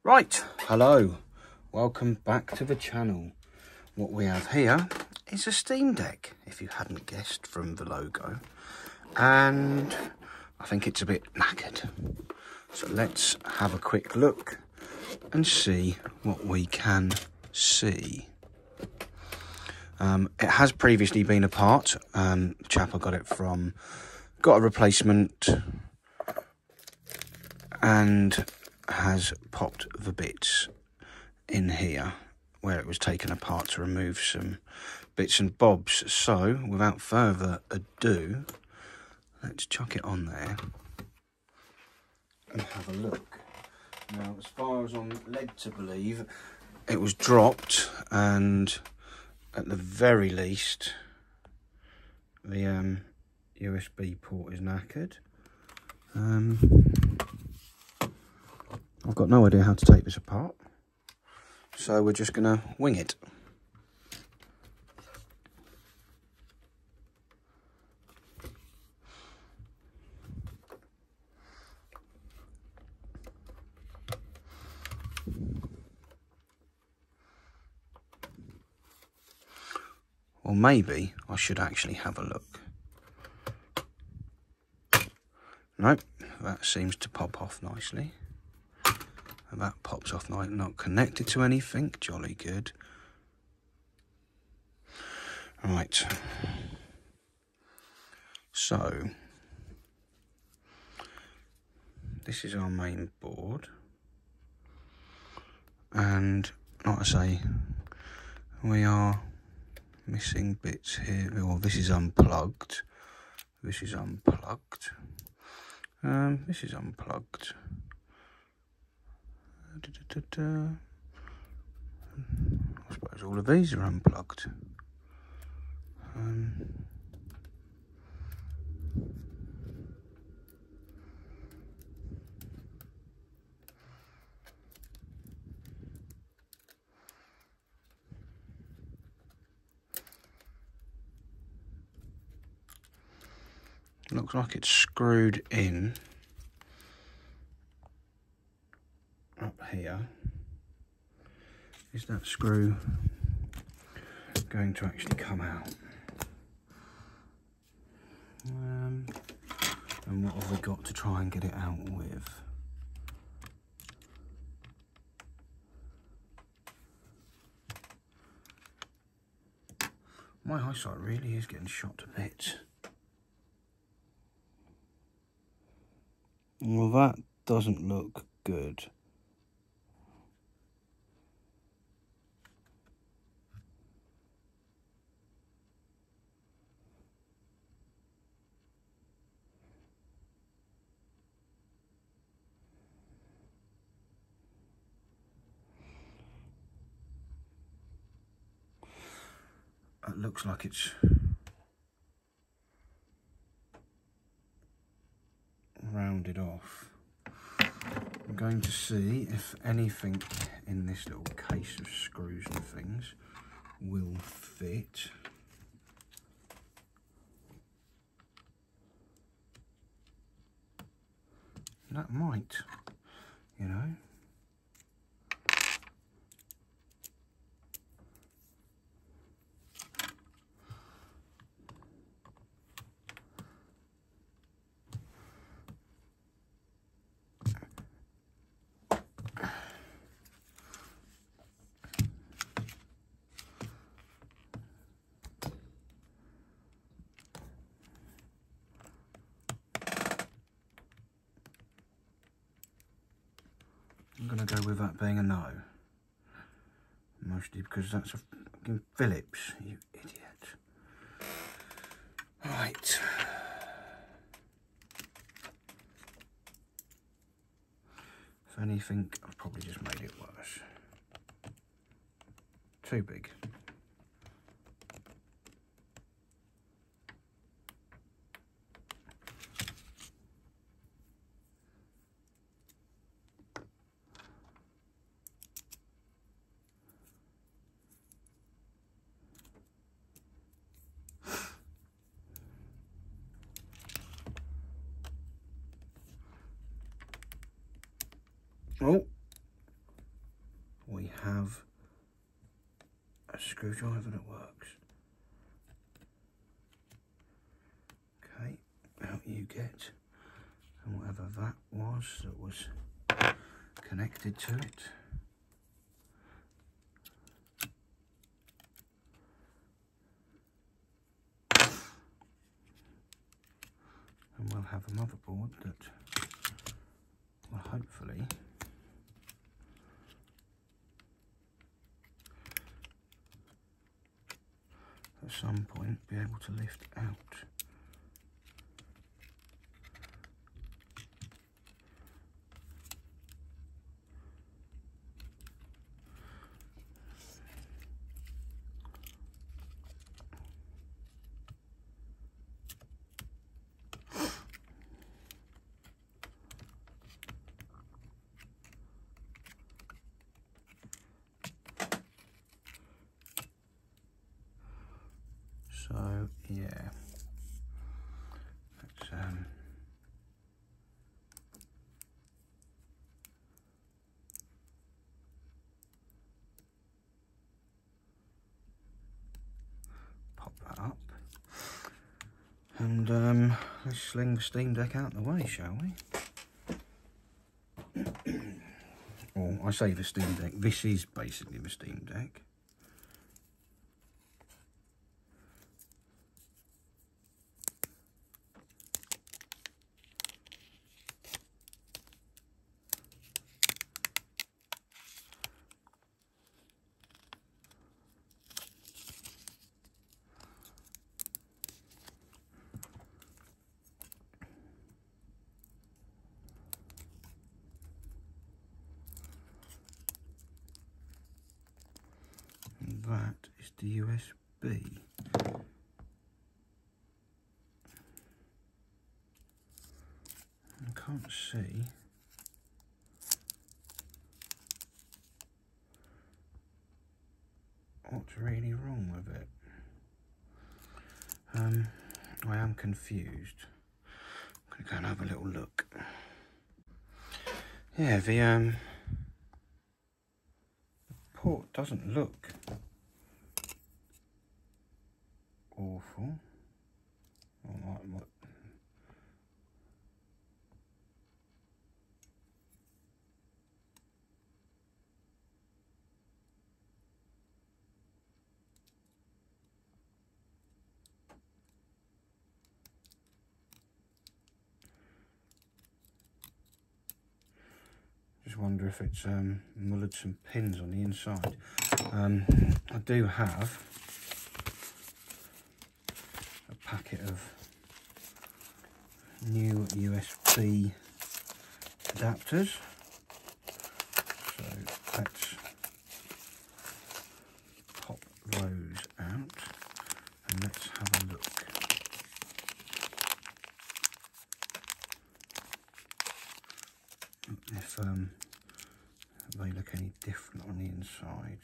Right, hello, welcome back to the channel. What we have here is a Steam Deck, if you hadn't guessed from the logo, and I think it's a bit knackered. So let's have a quick look and see what we can see. It has previously been apart. The chap I got it from got a replacement and has popped the bits in here where it was taken apart to remove some bits and bobs. So without further ado, let's chuck it on there and have a look. Now, as far as I'm led to believe, it was dropped, and at the very least the USB port is knackered. I've got no idea how to take this apart, so we're just gonna wing it. Or maybe I should actually have a look. Nope, that seems to pop off nicely. And that pops off nice, not connected to anything, jolly good. Right, so this is our main board, and like I say, we are missing bits here. Well, this is unplugged. This is unplugged. This is unplugged. I suppose all of these are unplugged. Looks like it's screwed in up here. Is that screw going to actually come out? And what have we got to try and get it out with? My eyesight really is getting shot to bits. Well, that doesn't look good. It looks like it's rounded off. I'm going to see if anything in this little case of screws and things will fit. That might, you know. I'm going to go with that being a no. Mostly because that's a fucking Phillips, you idiot. Right. If anything, I've probably just made it worse. Too big. Oh, have a screwdriver that works. Okay, out you get, and whatever that was connected to it. And we'll have a motherboard that will hopefully at some point be able to lift out. So yeah, let's pop that up, and let's sling the Steam Deck out the way, shall we? Or I say the Steam Deck, this is basically the Steam Deck. That is the USB. I can't see what's really wrong with it. I am confused. I'm going to go and have a little look. Yeah, the port doesn't look awful. Just wonder if it's mullered some pins on the inside. I do have a packet of new USB adapters, so let's pop those out and let's have a look. If they look any different on the inside.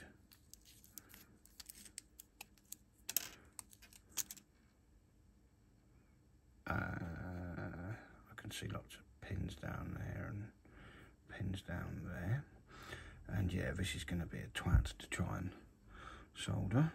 I can see lots of pins down there and pins down there, and yeah, this is going to be a twat to try and solder.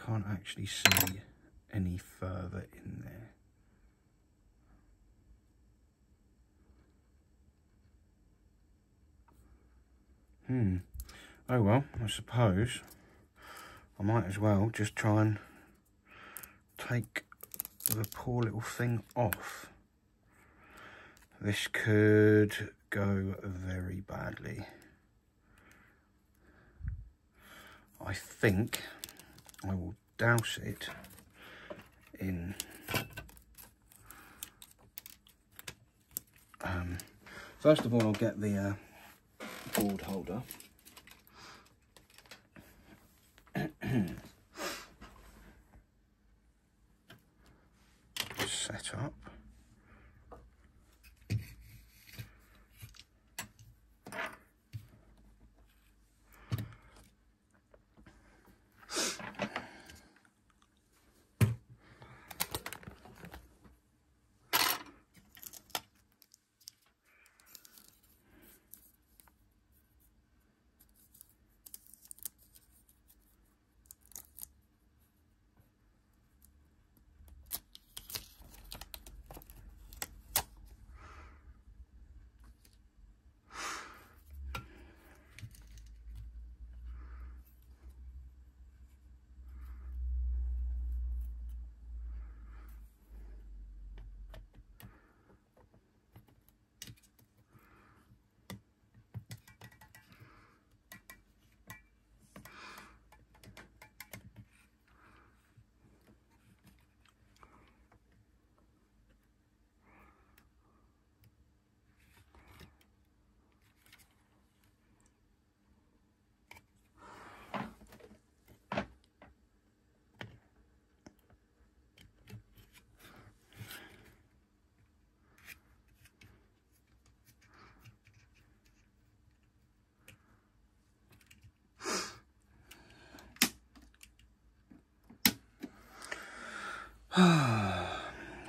Can't actually see any further in there. Oh well, I suppose I might as well just try and take the poor little thing off. This could go very badly. I think I will douse it in first of all, I'll get the board holder. set up.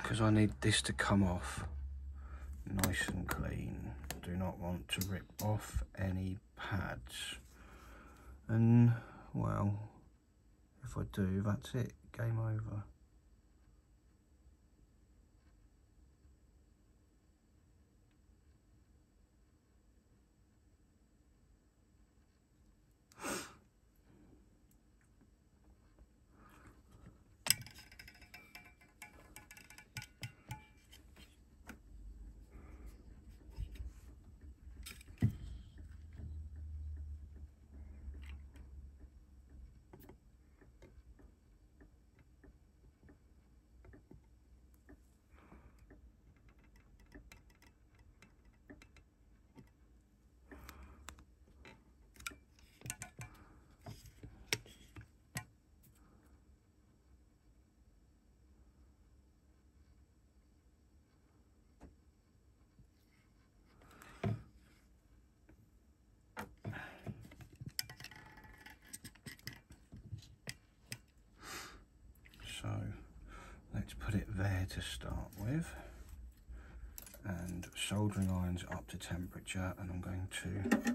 Because I need this to come off nice and clean. Do not want to rip off any pads. And, well, if I do, that's it. Game over. So let's put it there to start with, and soldering irons up to temperature, and I'm going to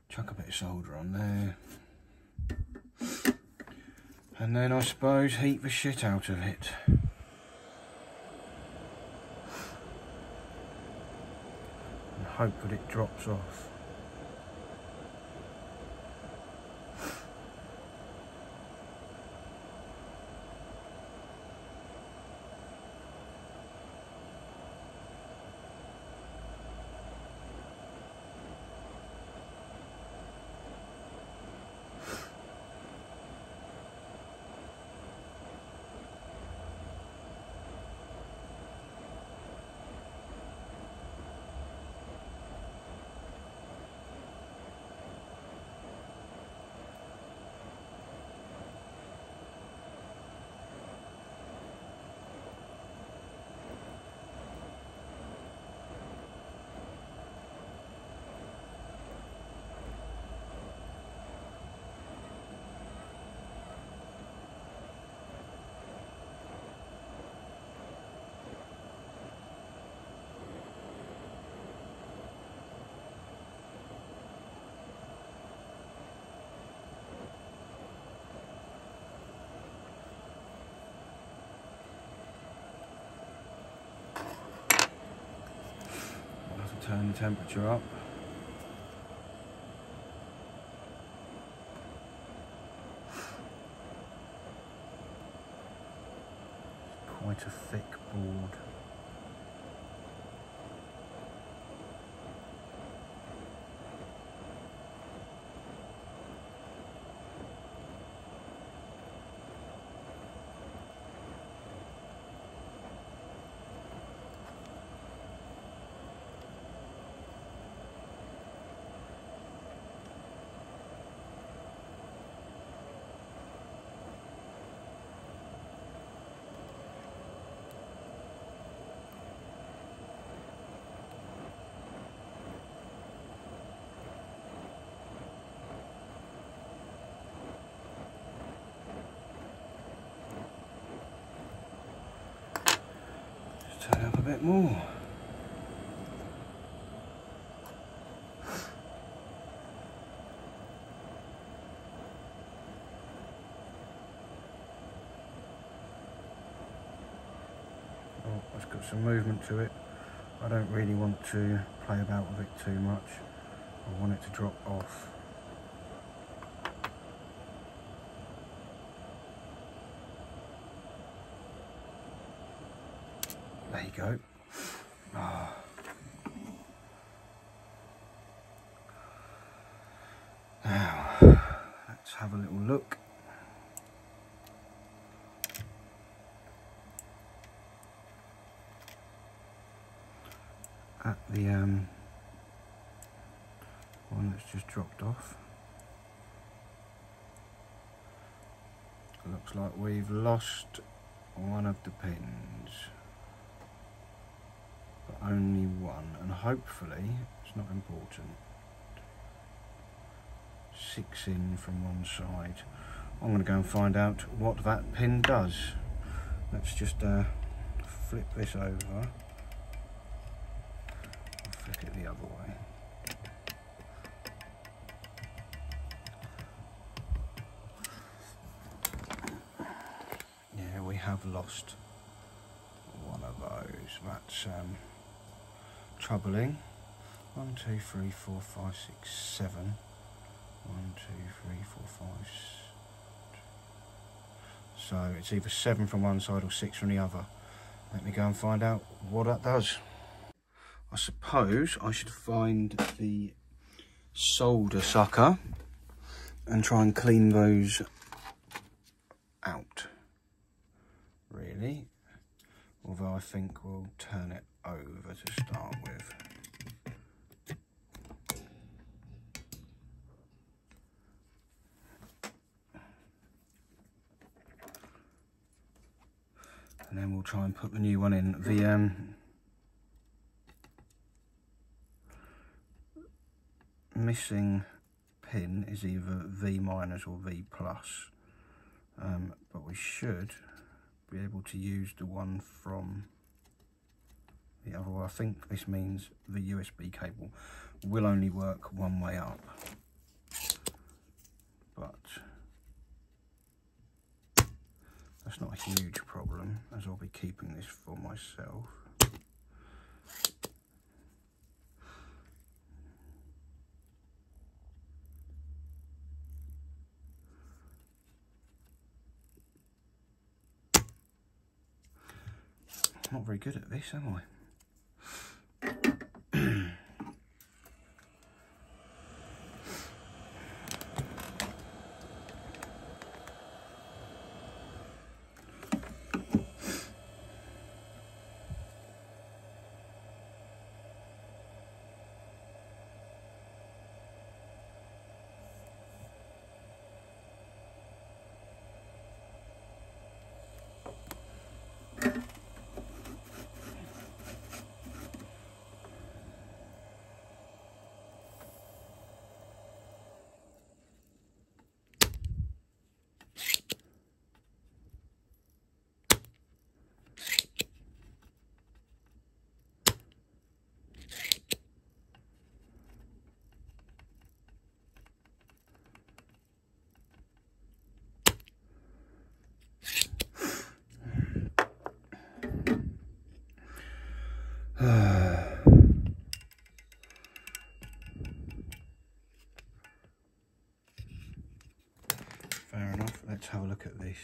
chuck a bit of solder on there, and then I suppose heat the shit out of it. And hope that it drops off. Turn the temperature up. quite a thick board. Turn it up a bit more. Oh, it's got some movement to it. I don't really want to play about with it too much. I want it to drop off. There you go. Oh. Now, let's have a little look. At the one that's just dropped off. Looks like we've lost one of the pins. Only one, and hopefully it's not important. 6 in from one side. I'm going to go and find out what that pin does. Let's just flip this over. I'll flip it the other way. Yeah, we have lost one of those. That's troubling. 1, 2, 3, 4, 5, 6, 7. 1, 2, 3, 4, 5. So it's either 7 from one side or 6 from the other. Let me go and find out what that does. I suppose I should find the solder sucker and try and clean those out. Really? Although I think we'll turn it over to start with. And then we'll try and put the new one in. The missing pin is either V minus or V plus, but we should be able to use the one from the other way. I think this means the USB cable will only work one way up, but that's not a huge problem, as I'll be keeping this for myself. I'm not very good at this, am I? Fair enough. Let's have a look at this.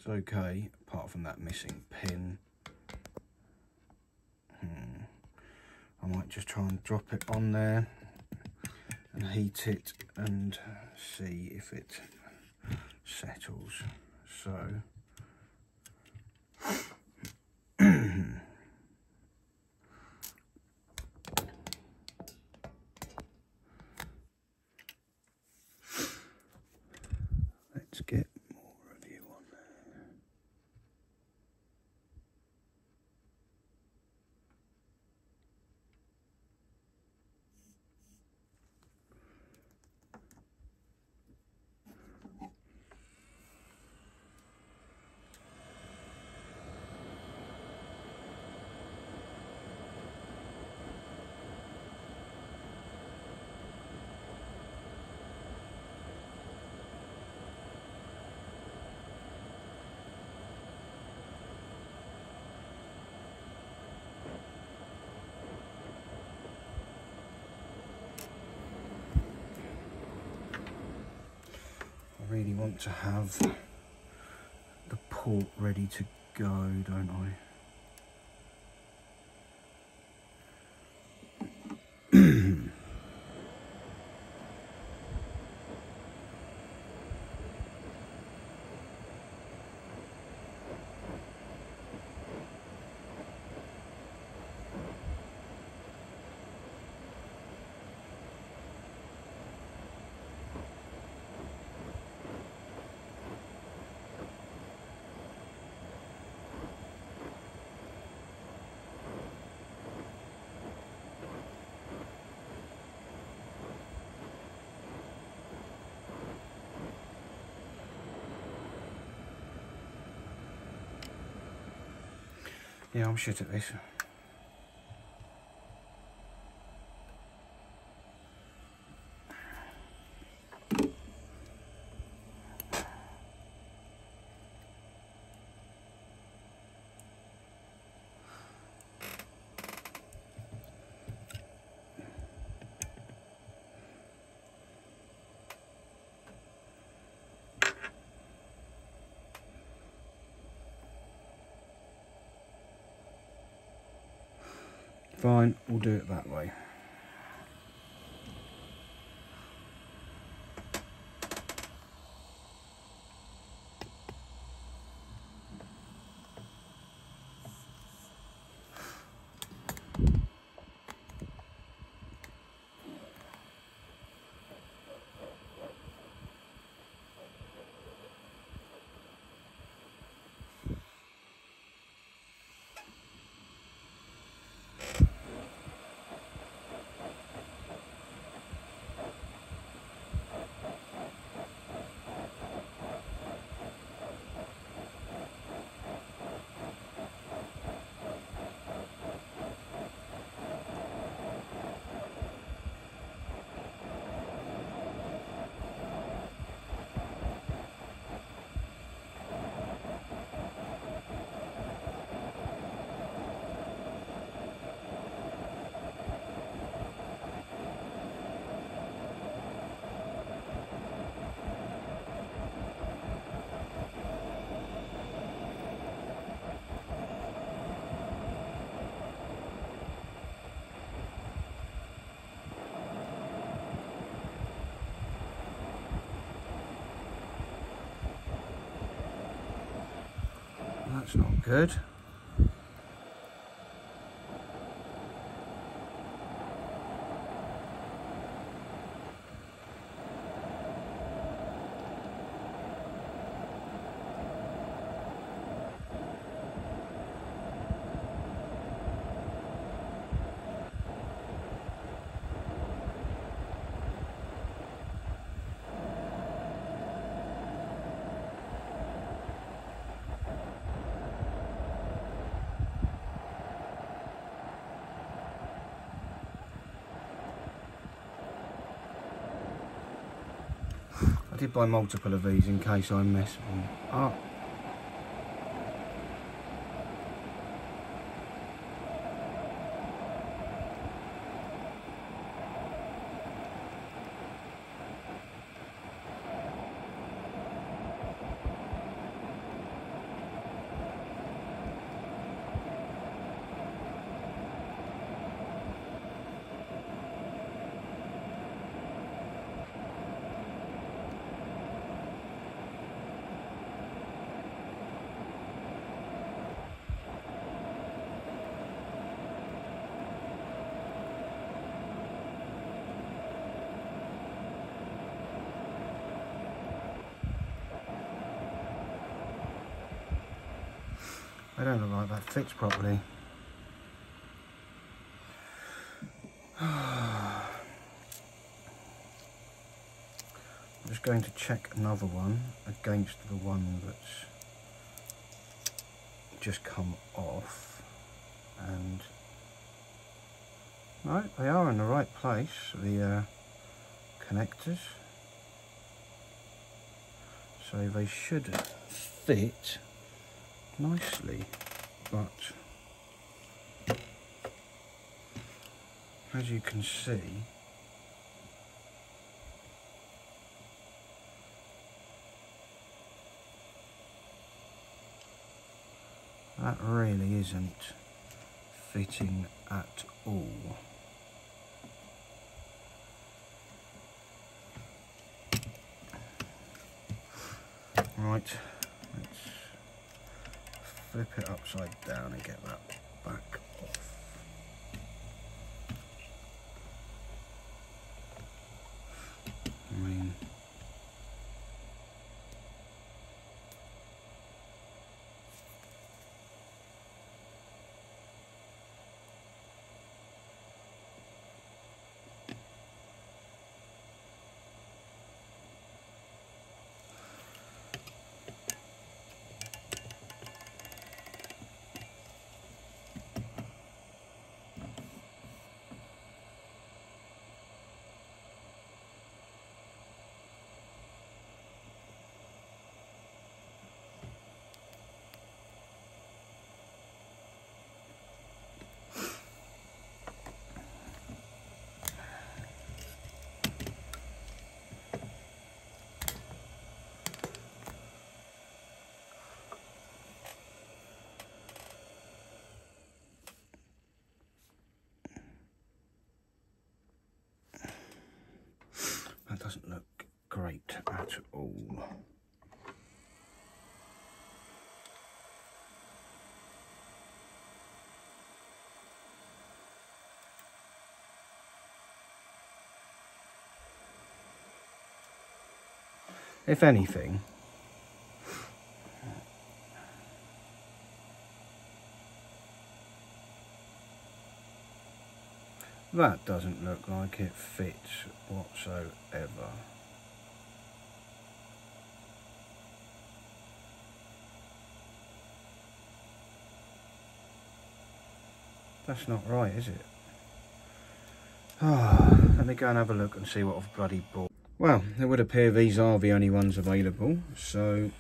It's okay, apart from that missing pin. I might just try and drop it on there and heat it and see if it settles. So let's get more of you on there. I really want to have the port ready to go, don't I? Yeah, I'm shit at this. Fine, we'll do it that way. That's not good. I did buy multiple of these in case I mess them up. They don't look like that fits properly. I'm just going to check another one against the one that's just come off, and right, they are in the right place, the connectors, so they should fit nicely, but as you can see, that really isn't fitting at all. Right, let's flip it upside down and get that back off. I mean, that doesn't look great at all. If anything, that doesn't look like it fits whatsoever. That's not right, is it? Let me go and have a look and see what I've bloody bought. Well, it would appear these are the only ones available, so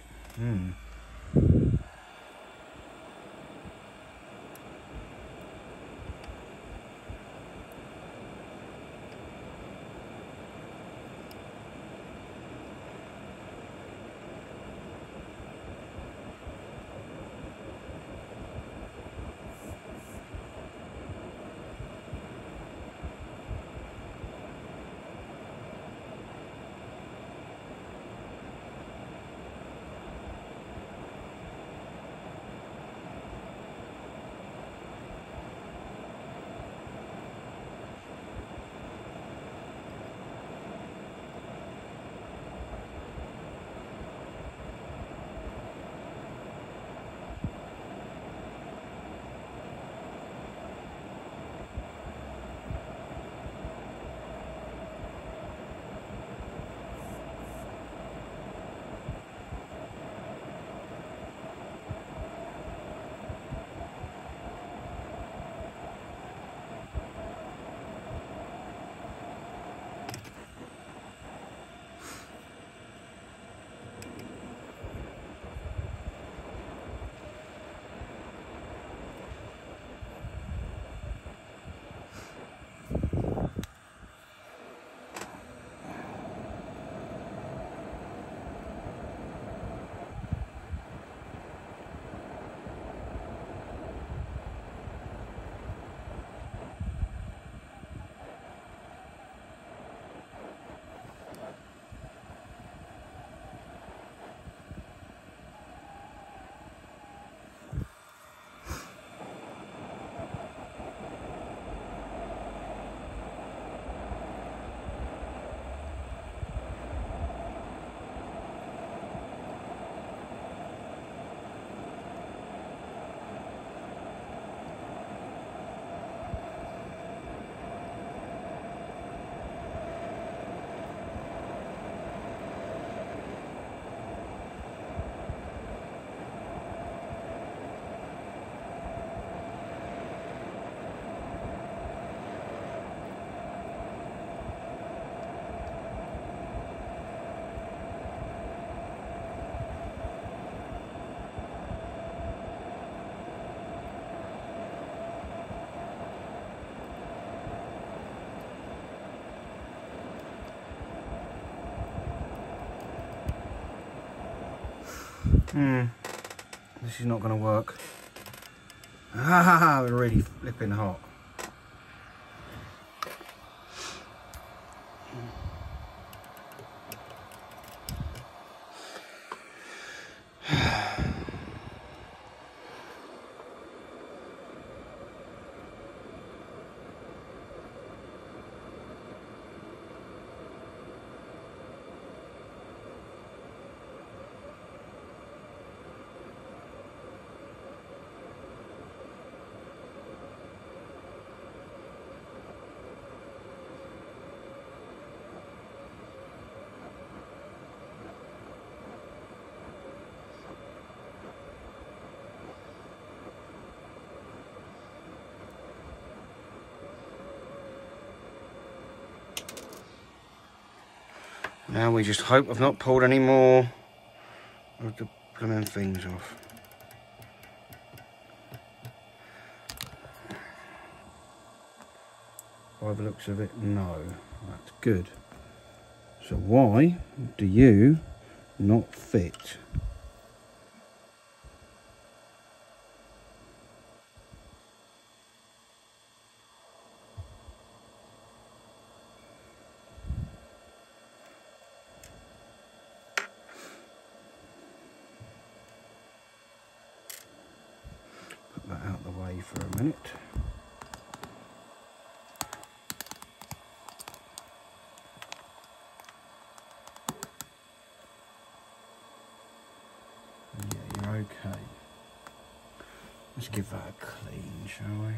This is not going to work. Ah, we're really flipping hot. Now we just hope I've not pulled any more of the blooming things off. By the looks of it, no. That's good. So why do you not fit? Put that out of the way for a minute. Yeah, you're okay. Let's give that a clean, shall we?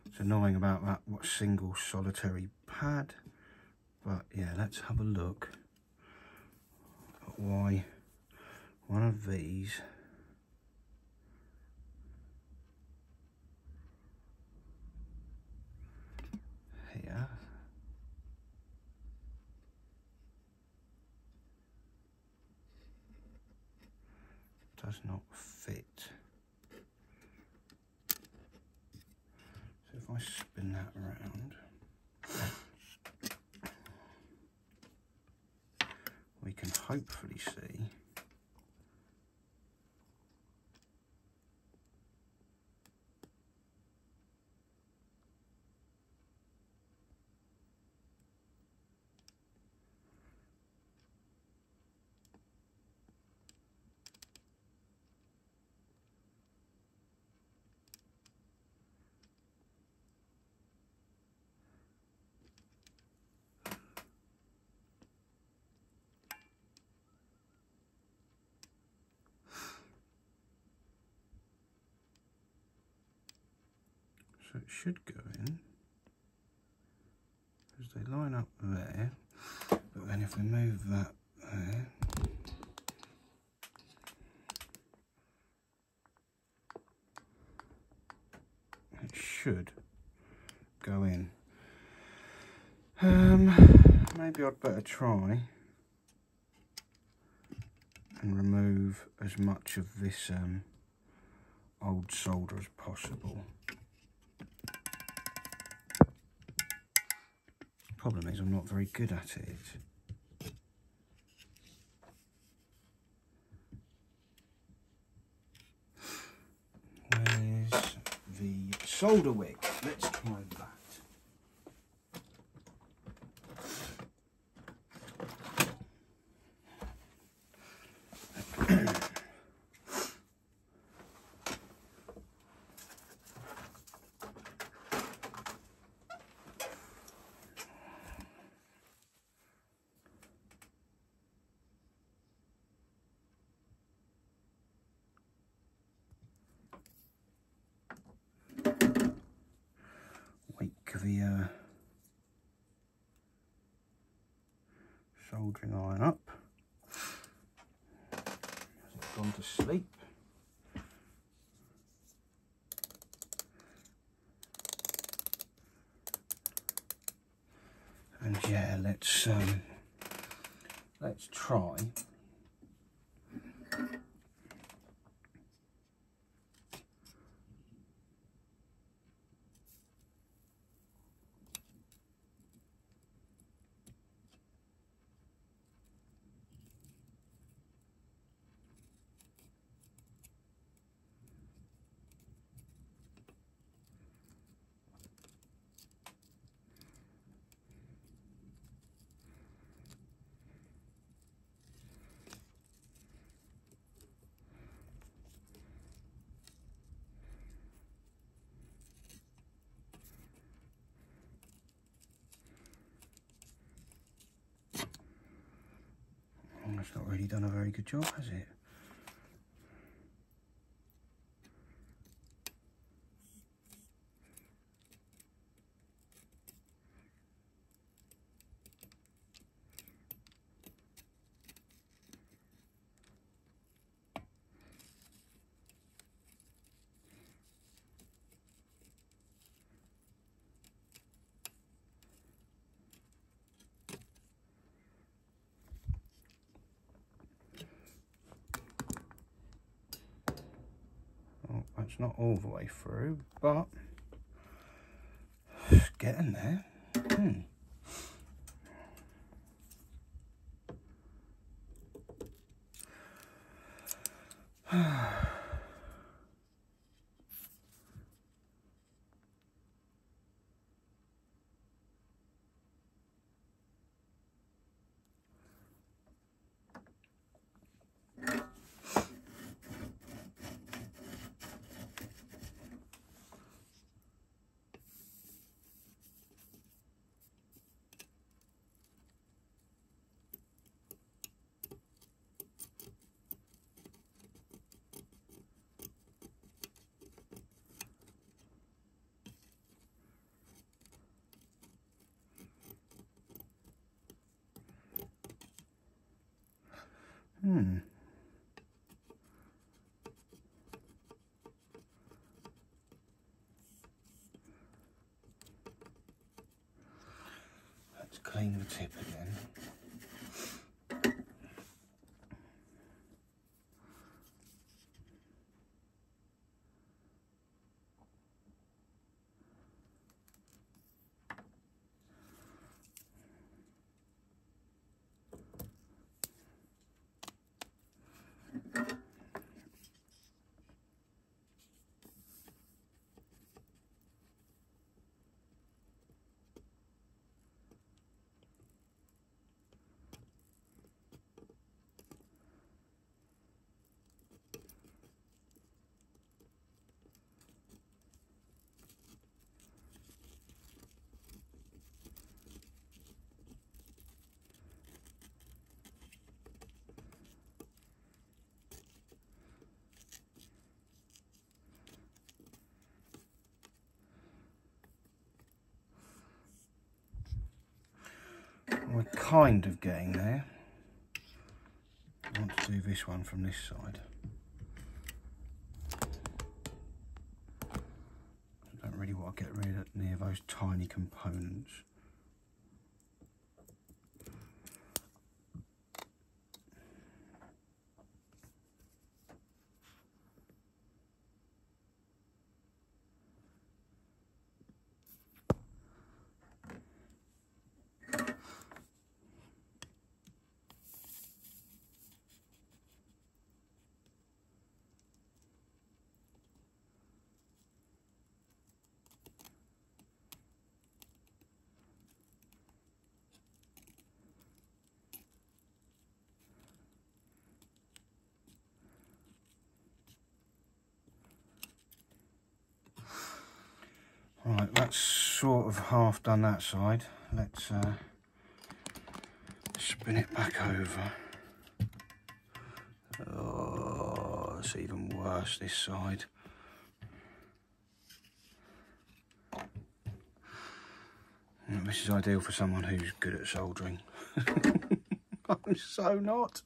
It's annoying about that single solitary pad, but yeah, let's have a look at why one of these here does not fit. So if I spin that around, we can hopefully see so it should go in, because they line up there, but then if we move that there, it should go in. Maybe I'd better try and remove as much of this old solder as possible. Problem is I'm not very good at it. solder wick. Let's try that. The soldering iron up. Has it gone to sleep? And yeah, let's try. It's not really done a very good job, has it? It's not all the way through, but it's getting there. Let's clean the tip again. We're kind of getting there. I want to do this one from this side. I don't really want to get rid of near those tiny components. Right, that's sort of half done that side. Let's spin it back over. Oh, it's even worse this side. This is ideal for someone who's good at soldering. I'm so not.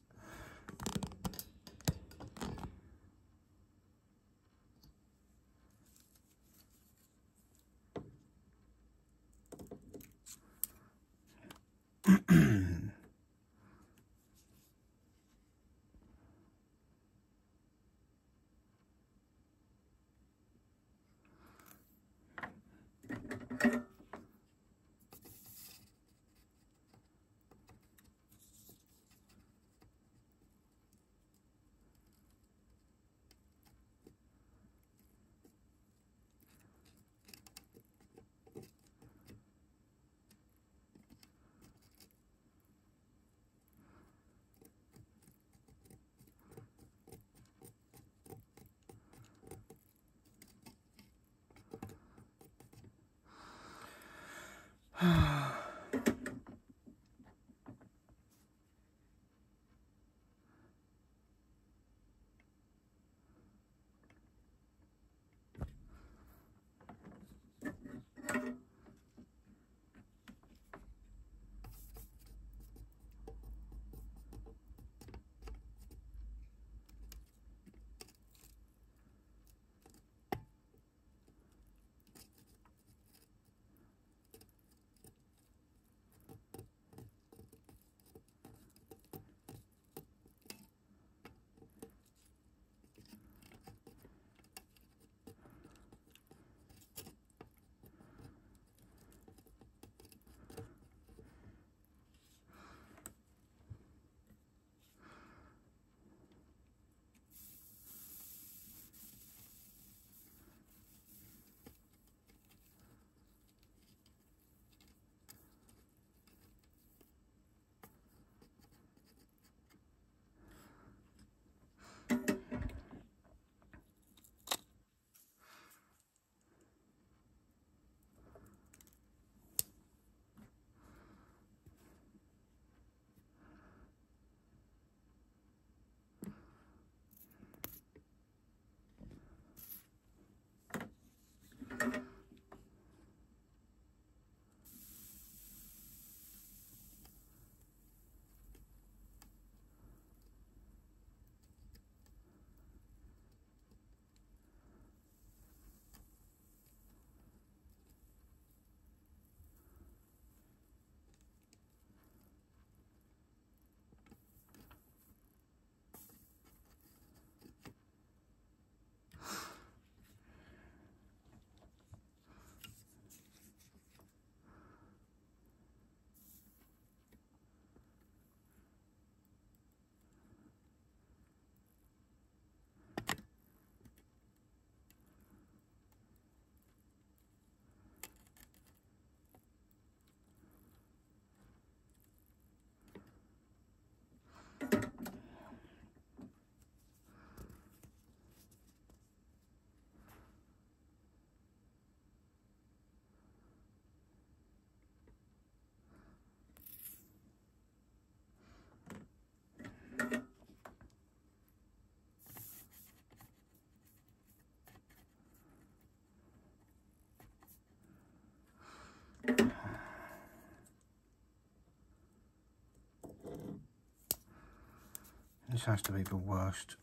This has to be the worst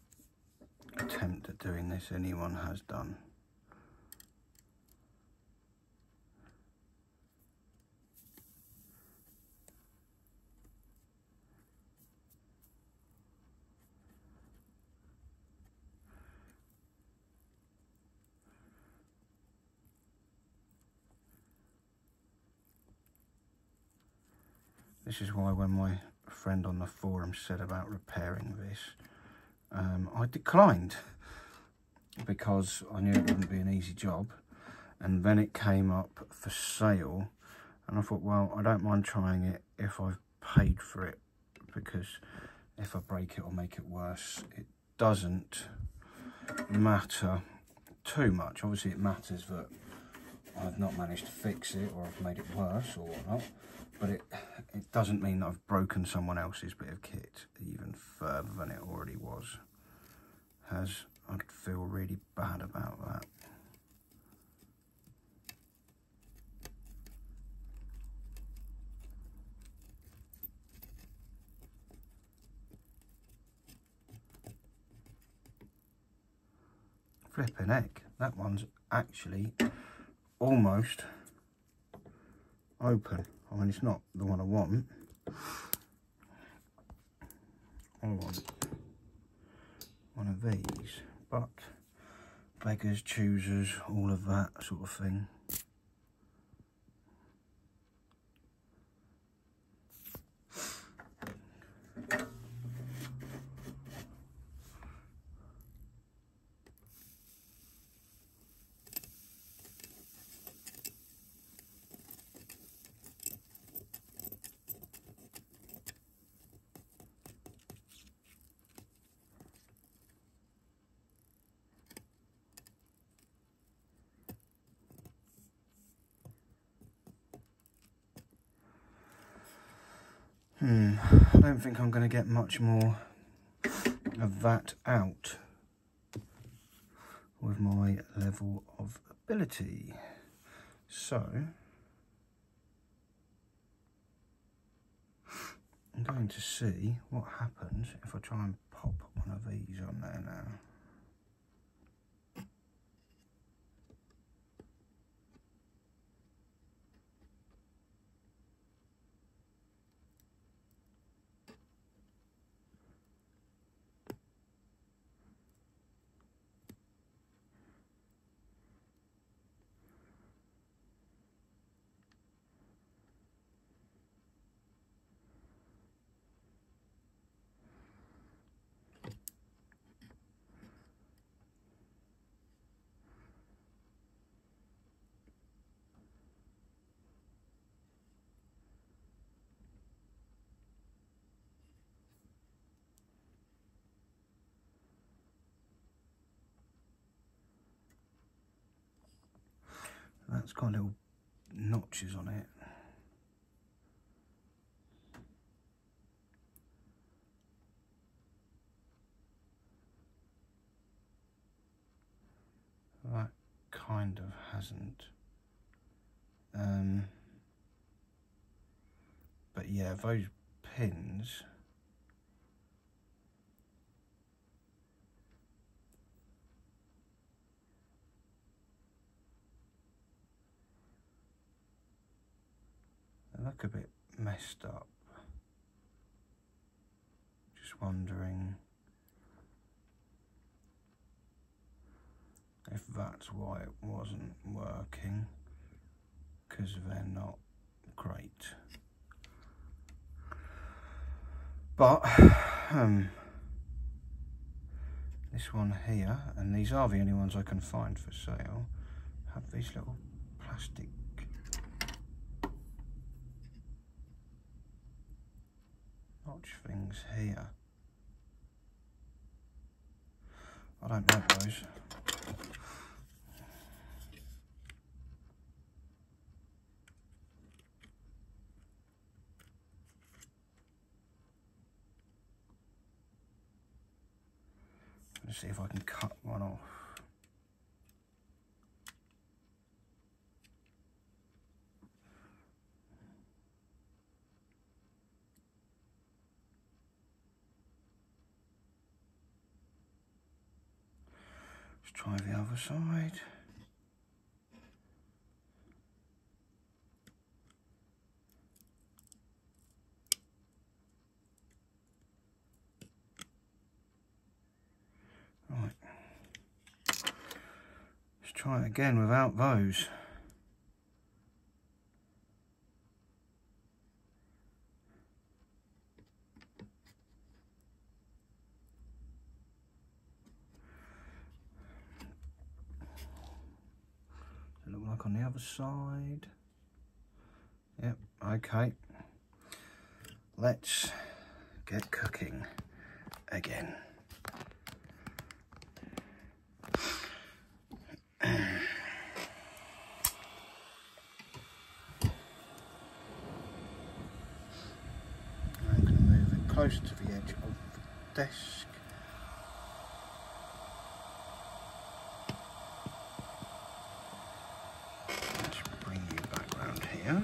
attempt at doing this anyone has done. This is why when my friend on the forum said about repairing this, I declined because I knew it wouldn't be an easy job. And then it came up for sale and I thought, well, I don't mind trying it if I've paid for it, because if I break it or make it worse, it doesn't matter too much. Obviously it matters that I've not managed to fix it, or I've made it worse or whatnot, but it doesn't mean that I've broken someone else's bit of kit even further than it already was. I'd feel really bad about that. Flipping heck, that one's actually almost open. I mean, it's not the one I want. I want one of these, but beggars, choosers, all of that sort of thing. I don't think I'm going to get much more of that out with my level of ability. So I'm going to see what happens if I try and pop one of these on there now. That's got little notches on it. That kind of hasn't. But yeah, those pins, they look a bit messed up. Just wondering if that's why it wasn't working, because they're not great. But this one here, and these are the only ones I can find for sale, have these little plastic notch things here. I don't like those. Let's see if I can cut one off. Let's try the other side. Right. Let's try it again without those. Does it look like on the other side? Yep, okay. Let's get cooking again. closer to the edge of the desk. Let's bring you back round here.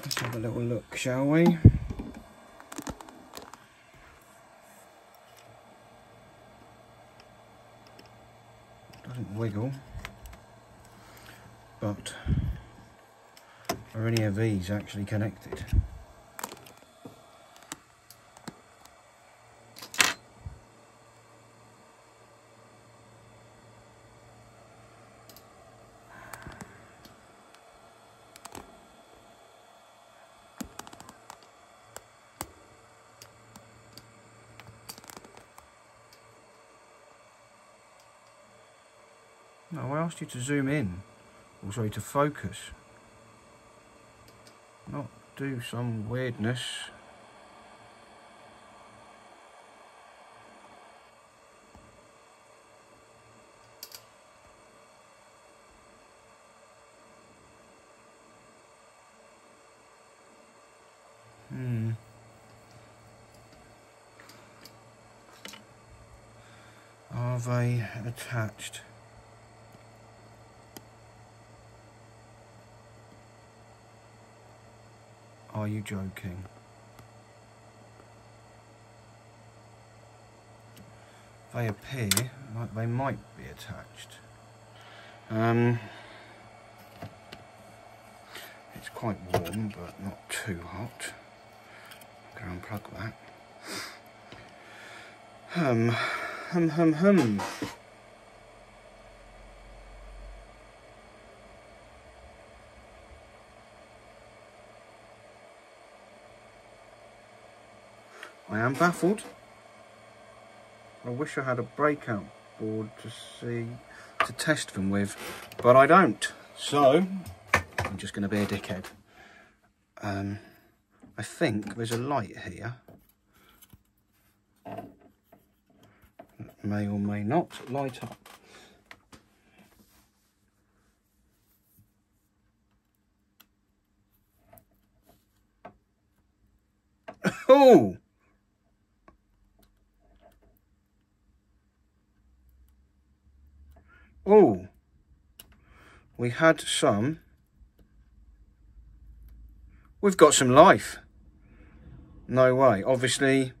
Let's have a little look, shall we? Doesn't wiggle, but are any of these actually connected? No, I asked you to zoom in, or sorry, to focus, not do some weirdness. Are they attached? Are you joking? They appear like they might be attached. It's quite warm, but not too hot. I'm going to unplug that. I am baffled. I wish I had a breakout board to test them with, but I don't. So I'm just going to be a dickhead. I think there's a light here. That may or may not light up. Oh! Oh! We had some. We've got some life. No way. Obviously,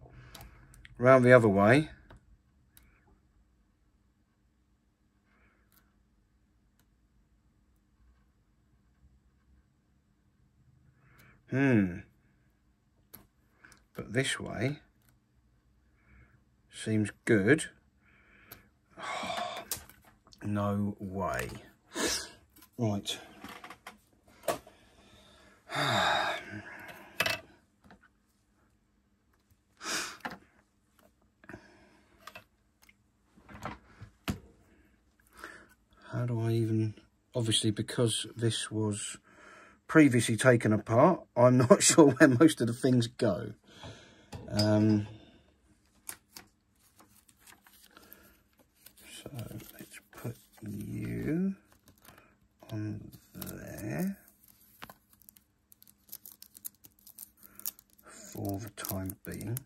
round the other way. But this way seems good. Oh, no way. Right. How do I even... Obviously, because this was previously taken apart, I'm not sure where most of the things go. So let's put you on there for the time being.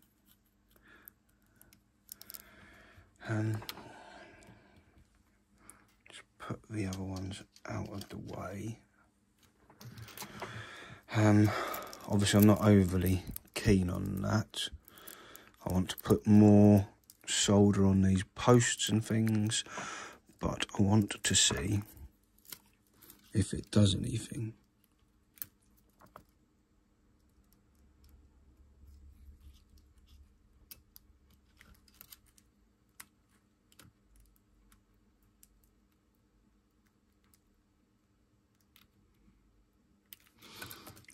Just put the other ones out of the way. Obviously I'm not overly keen on that. I want to put more solder on these posts and things, but I want to see if it does anything.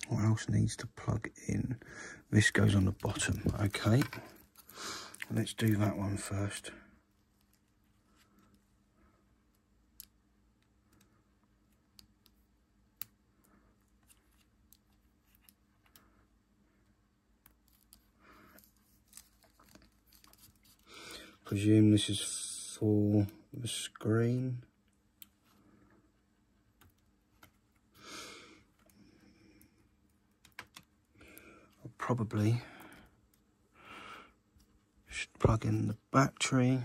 What else needs to plug in? This goes on the bottom, okay. Let's do that one first. Presume this is for the screen. I'll probably should plug in the battery.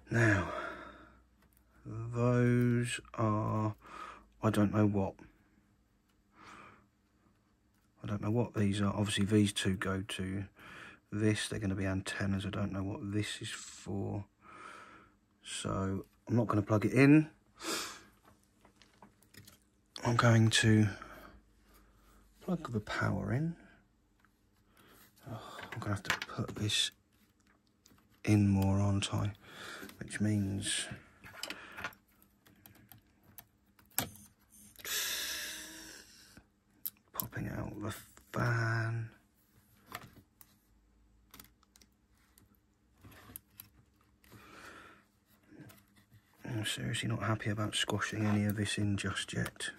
Now, those are, I don't know what these are. Obviously these two go to this, they're going to be antennas. I don't know what this is for, so I'm not going to plug it in. I'm going to plug the power in. Oh, I'm going to have to put this in more, aren't I? Which means popping out the fan. I'm seriously not happy about squashing any of this in just yet.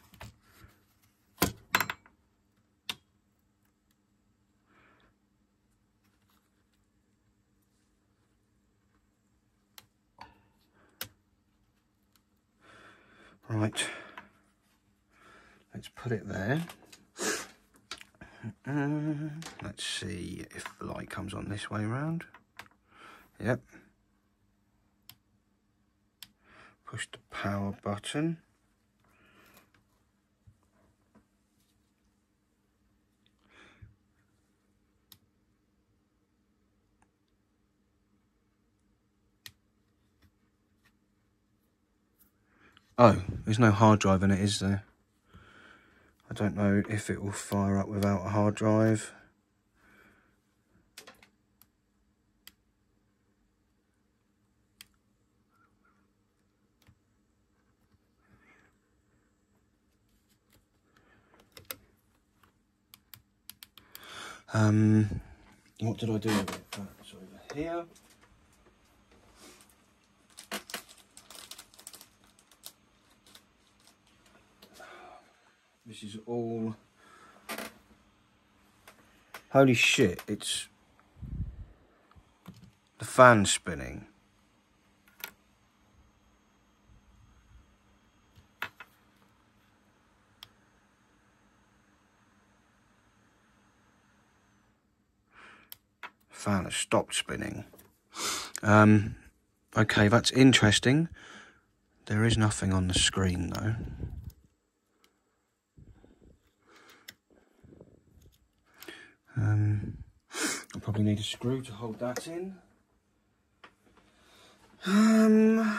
Right, let's put it there. Let's see if the light comes on this way around. Yep. Push the power button. Oh, there's no hard drive in it, is there? I don't know if it will fire up without a hard drive. What did I do with it? That's over here. This is all... Holy shit, it's the fan spinning. Fan has stopped spinning. Okay, that's interesting. There is nothing on the screen though. I probably need a screw to hold that in. There's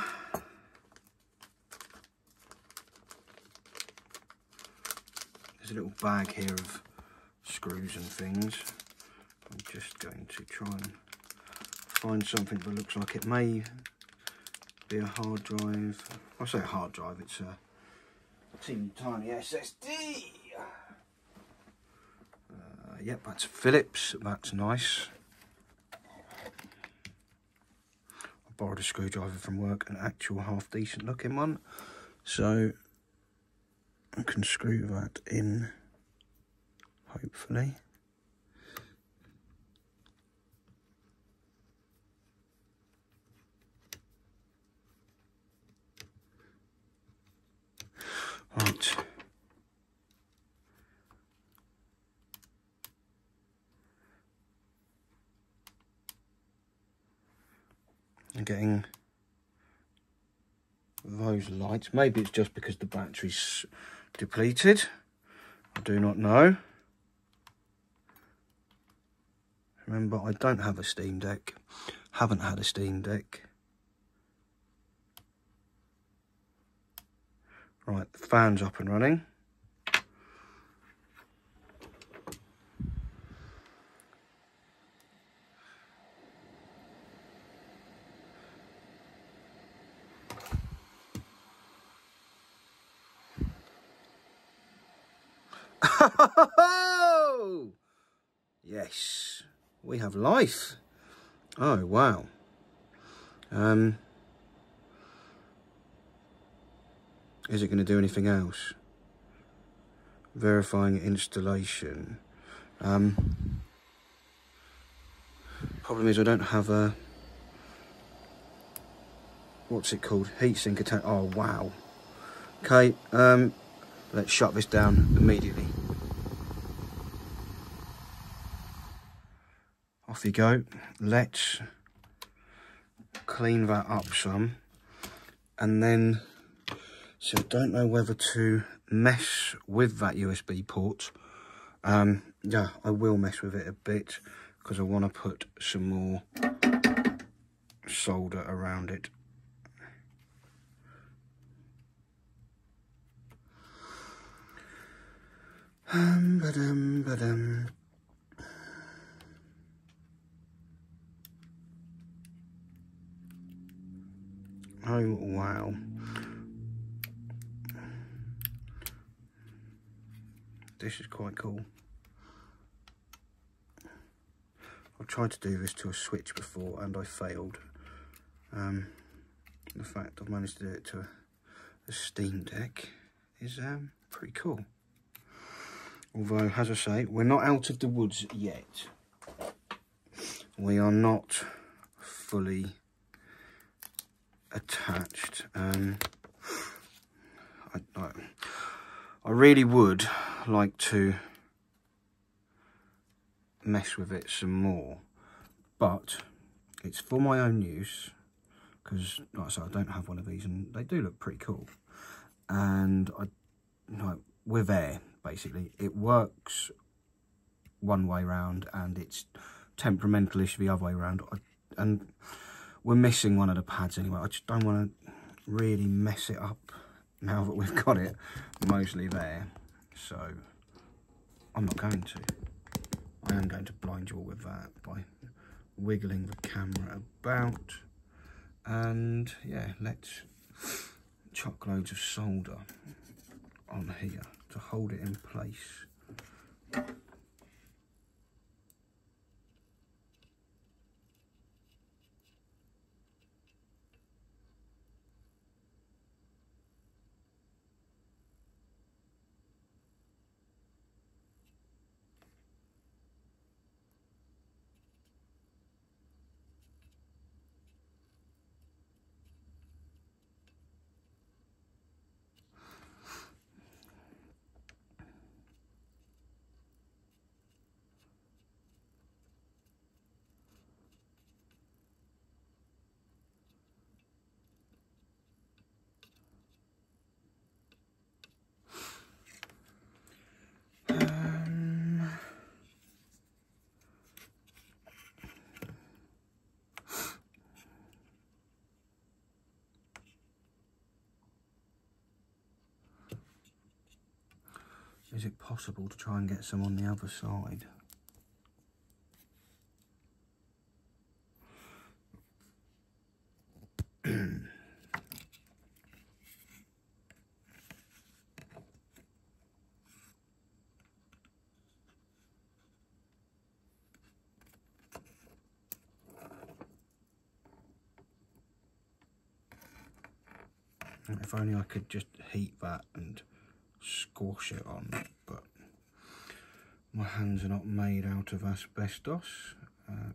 a little bag here of screws and things. I'm just going to try and find something that looks like it may be a hard drive. I say a hard drive, it's a teeny tiny SSD. Yep, that's Phillips, that's nice. I borrowed a screwdriver from work, an actual half decent looking one. So I can screw that in, hopefully. Right. I'm getting those lights. Maybe it's just because the battery's depleted. I do not know. Remember, I don't have a Steam Deck. Haven't had a Steam Deck. Right, the fan's up and running. Yes, we have life. Oh, wow. Is it going to do anything else? Verifying installation. Problem is I don't have a, what's it called? Heatsink attach. Oh, wow. Okay, let's shut this down immediately. Off you go. Let's clean that up some. And then, so I don't know whether to mess with that USB port. Yeah, I will mess with it a bit because I want to put some more solder around it. Oh, wow. This is quite cool. I've tried to do this to a Switch before and I failed. The fact I've managed to do it to a Steam Deck is pretty cool. Although, as I say, we're not out of the woods yet. We are not fully attached. I really would like to mess with it some more, but it's for my own use because, like I said, I don't have one of these and they do look pretty cool. And with air, basically, it works one way round and it's temperamental-ish the other way around. And we're missing one of the pads anyway. I just don't want to really mess it up now that we've got it mostly there. So I'm not going to. I am going to blind you all with that by wiggling the camera about. And yeah, let's chuck loads of solder on here to hold it in place. Is it possible to try and get some on the other side? If only I could just heat that and squash it on, but my hands are not made out of asbestos.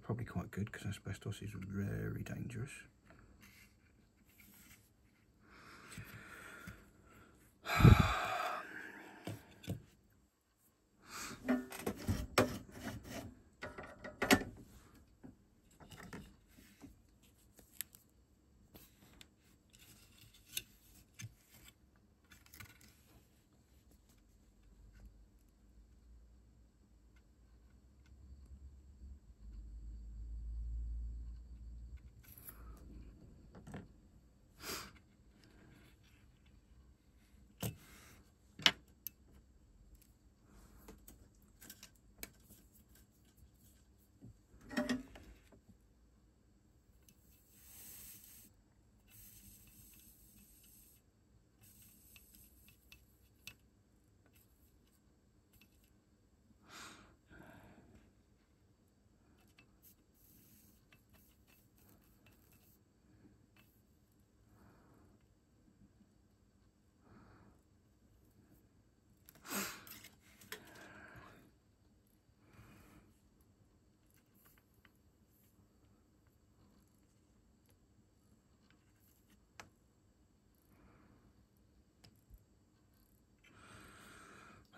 Probably quite good, because asbestos is very dangerous.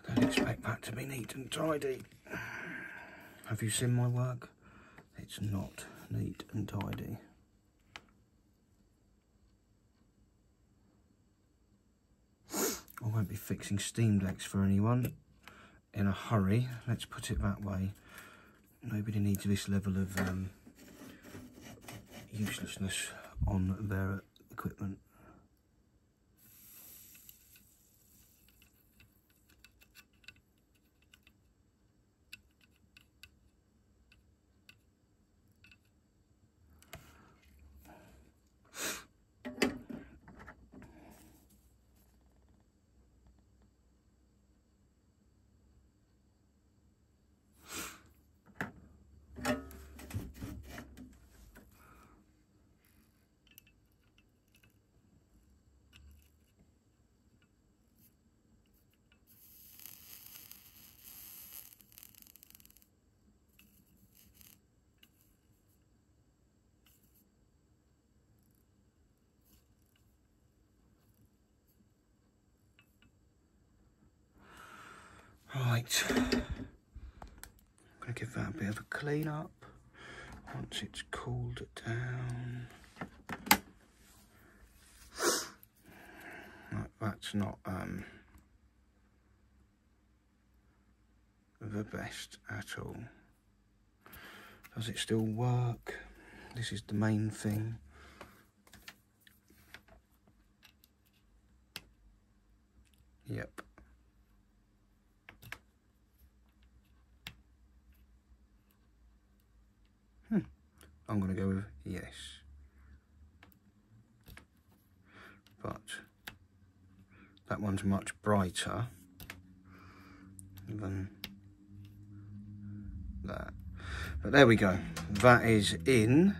I don't expect that to be neat and tidy. Have you seen my work? It's not neat and tidy. I won't be fixing Steam Decks for anyone in a hurry, let's put it that way. Nobody needs this level of uselessness on their equipment. Right, I'm going to give that a bit of a clean up once it's cooled down. Right, that's not the best at all. Does it still work? This is the main thing. Yep. I'm going to go with yes. But that one's much brighter than that. But there we go. That is in.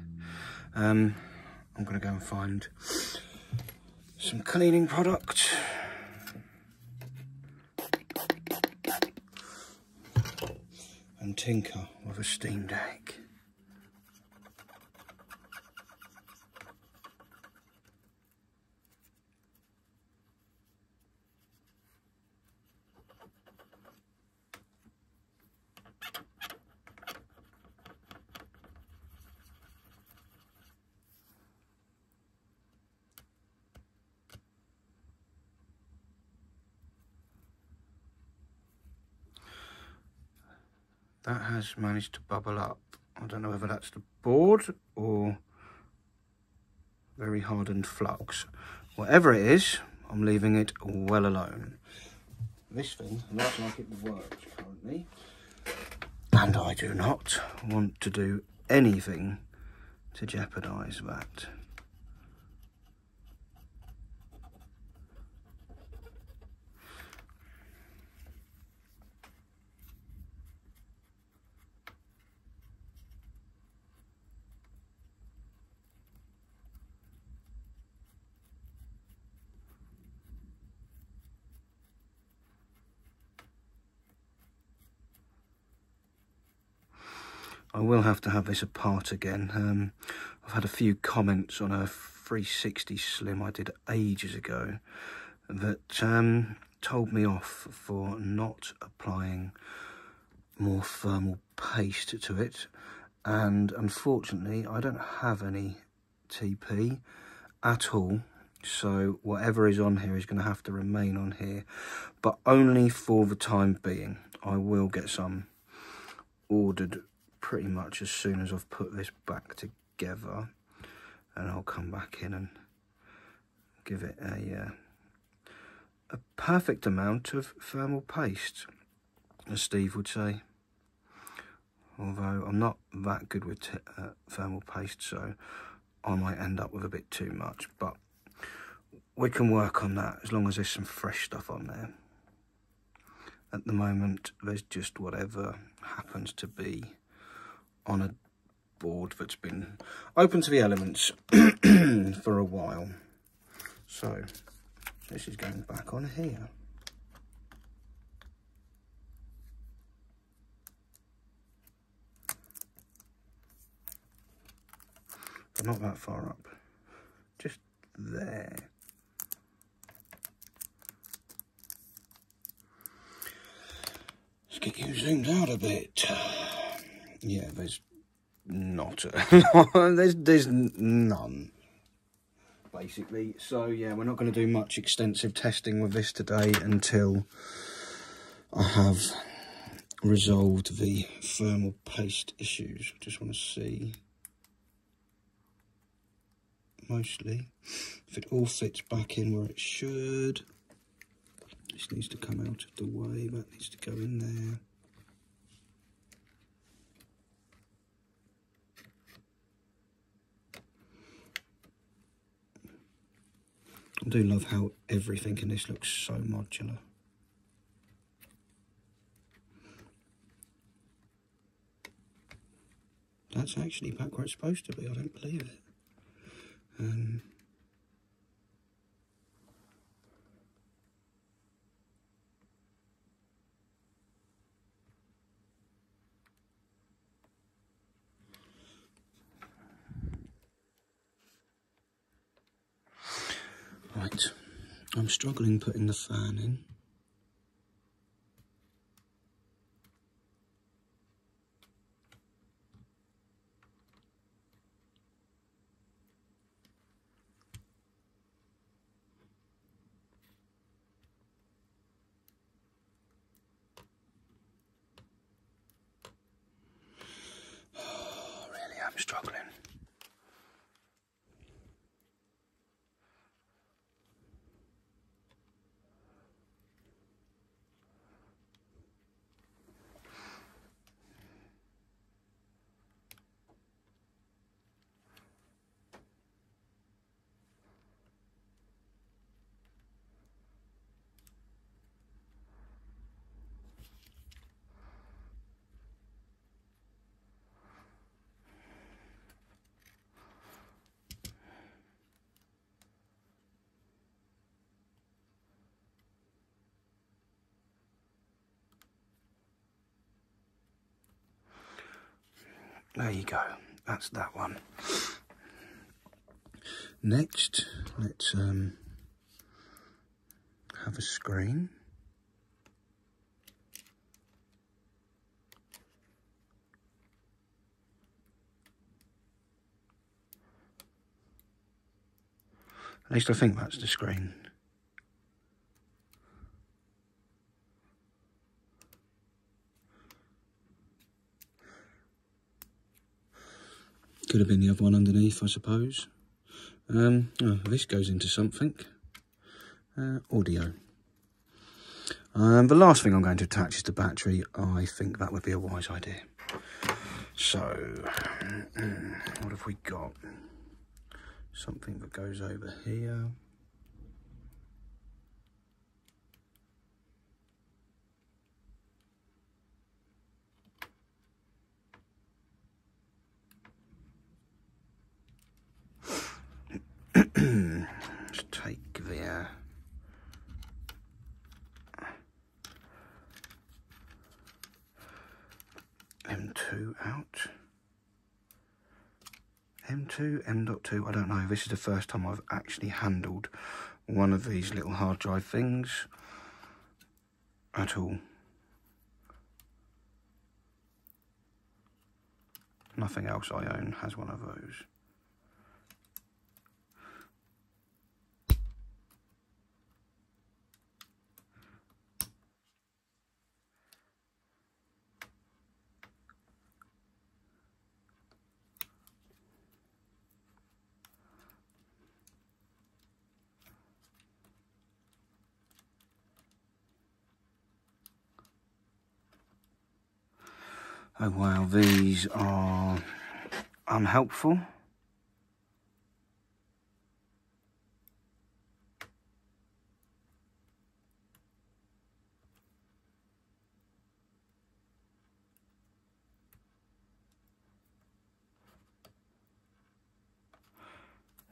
I'm going to go and find some cleaning product. And tinker with a Steam Deck. That has managed to bubble up. I don't know whether that's the board or very hardened flux. Whatever it is, I'm leaving it well alone. this thing looks like it works currently, and I do not want to do anything to jeopardise that. I will have to have this apart again. I've had a few comments on a 360 Slim I did ages ago that told me off for not applying more thermal paste to it, and unfortunately I don't have any TP at all, so whatever is on here is going to have to remain on here, but only for the time being. I will get some ordered pretty much as soon as I've put this back together, and I'll come back in and give it a perfect amount of thermal paste, as Steve would say. Although I'm not that good with thermal paste, so I might end up with a bit too much, but we can work on that as long as there's some fresh stuff on there. At the moment, there's just whatever happens to be on a board that's been open to the elements for a while. So this is going back on here. But not that far up, just there. Let's get you zoomed out a bit. Yeah, there's not there's none, basically. So yeah, we're not going to do much extensive testing with this today until I have resolved the thermal paste issues. I just want to see, mostly, if it all fits back in where it should. This needs to come out of the way, that needs to go in there. I do love how everything in this looks so modular. That's actually back where it's supposed to be, I don't believe it. Right, I'm struggling putting the fan in. Oh, really, I'm struggling. There you go, that's that one. Next, let's have a screen. At least I think that's the screen. Could have been the other one underneath, I suppose. Oh, this goes into something. Audio. The last thing I'm going to attach is the battery. I think that would be a wise idea. So, what have we got? Something that goes over here. Let's take the M2 out. M2, M.2, I don't know. This is the first time I've actually handled one of these little hard drive things at all. Nothing else I own has one of those. Oh wow, these are unhelpful.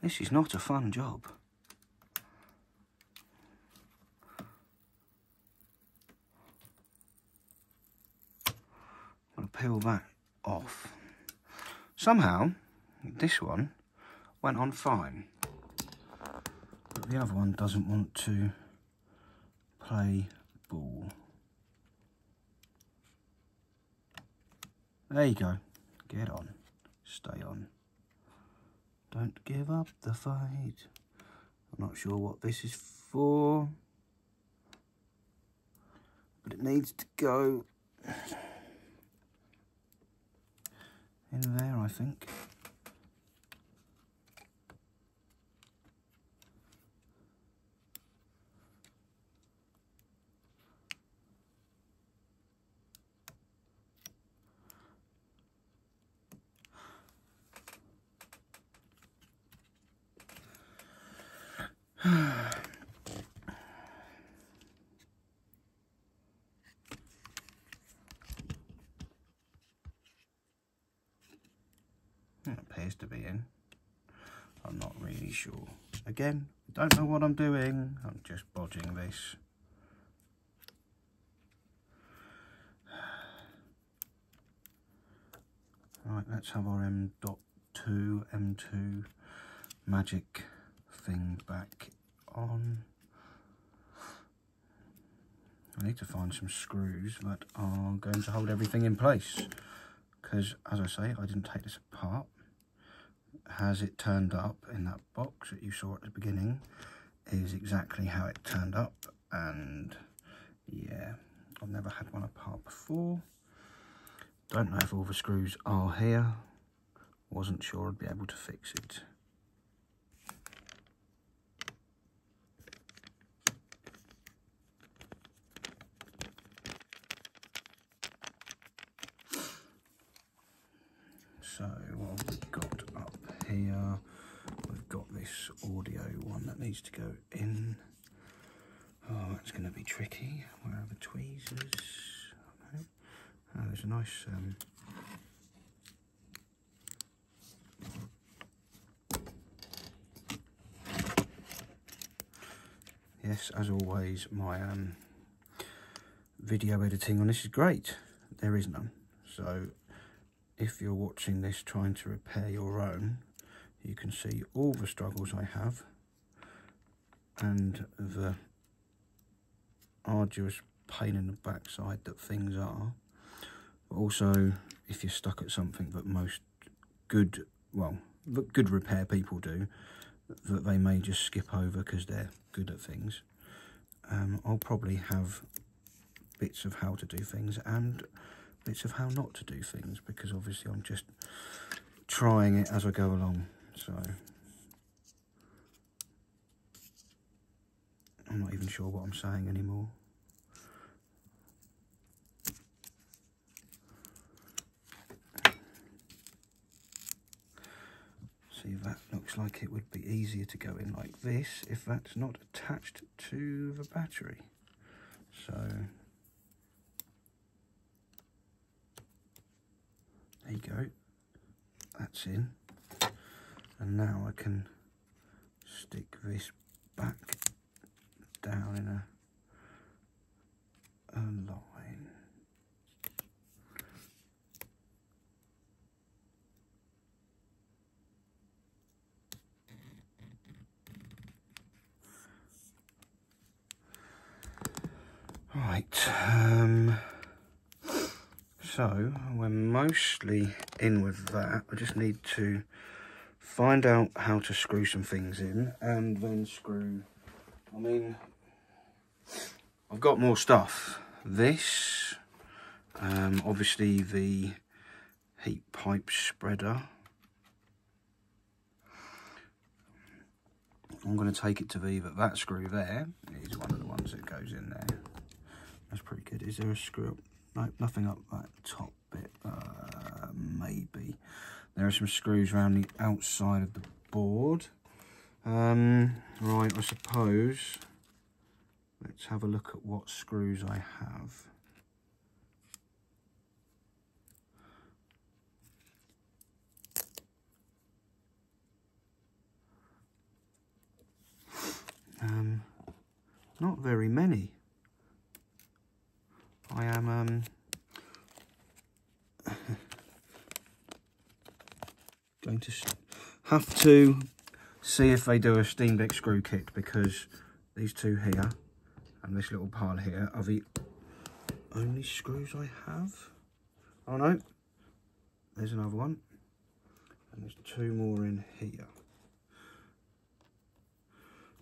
This is not a fun job. I'm going to peel that off. Somehow, this one went on fine, but the other one doesn't want to play ball. There you go. Get on. Stay on. Don't give up the fight. I'm not sure what this is for, but it needs to go in there, I think. It appears to be in. I'm not really sure. Again, don't know what I'm doing. I'm just bodging this. Right, let's have our M2 magic thing back on. I need to find some screws that are going to hold everything in place, because as I say, I didn't take this apart. Has it turned up in that box that you saw at the beginning is exactly how it turned up, and yeah, I've never had one apart before. Don't know if all the screws are here. Wasn't sure I'd be able to fix it. So what have we got up here? We've got this audio one that needs to go in. Oh, that's going to be tricky. Where are the tweezers? No. Oh, there's a nice yes, as always, my video editing on this is great. There is none. So if you're watching this trying to repair your own, you can see all the struggles I have and the arduous pain in the backside that things are. But also, if you're stuck at something that most good repair people do, that they may just skip over because they're good at things, I'll probably have bits of how to do things and bits of how not to do things, because obviously I'm just trying it as I go along. So I'm not even sure what I'm saying anymore. looks like it would be easier to go in like this if that's not attached to the battery. So there you go, that's in. And now I can stick this back down in a line. Right, so we're mostly in with that. I just need to find out how to screw some things in and then screw, I mean, I've got more stuff. This, obviously the heat pipe spreader. I'm going to take it to that screw there is one of the ones that goes in there. That's pretty good. Is there a screw up? No, nothing up that top bit. Maybe. There are some screws around the outside of the board. Right, I suppose. Let's have a look at what screws I have. Not very many. I am going to have to see if they do a Steamdeck screw kit, because these two here and this little pile here are the only screws I have. Oh no, there's another one, and there's two more in here.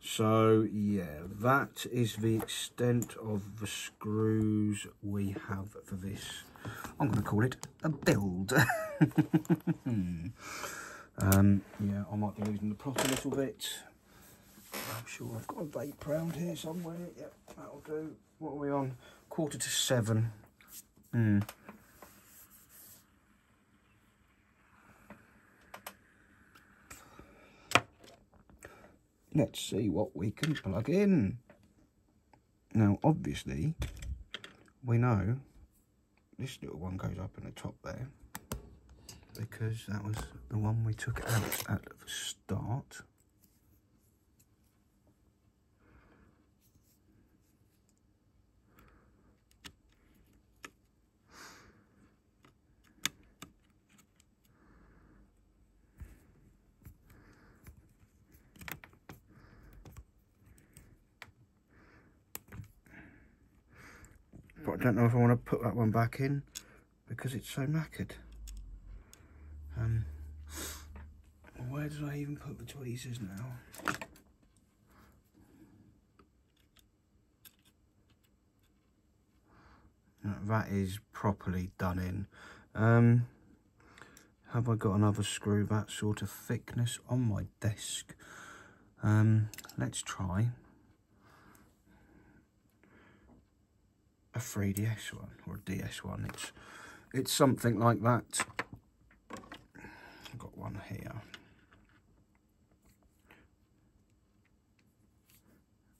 So yeah, that is the extent of the screws we have for this. I'm going to call it a build. Yeah, I might be losing the plot a little bit. I'm sure I've got a vape round here somewhere. Yep, that'll do. What are we on? 6:45. Let's see what we can plug in. Now, obviously, we know this little one goes up in the top there, because that was the one we took out at the start. But I don't know if I want to put that one back in because it's so knackered. Where did I even put the tweezers now? No, that is properly done in. Have I got another screw that sort of thickness on my desk? Let's try a 3DS one or a DS one. It's something like that. I've got one here.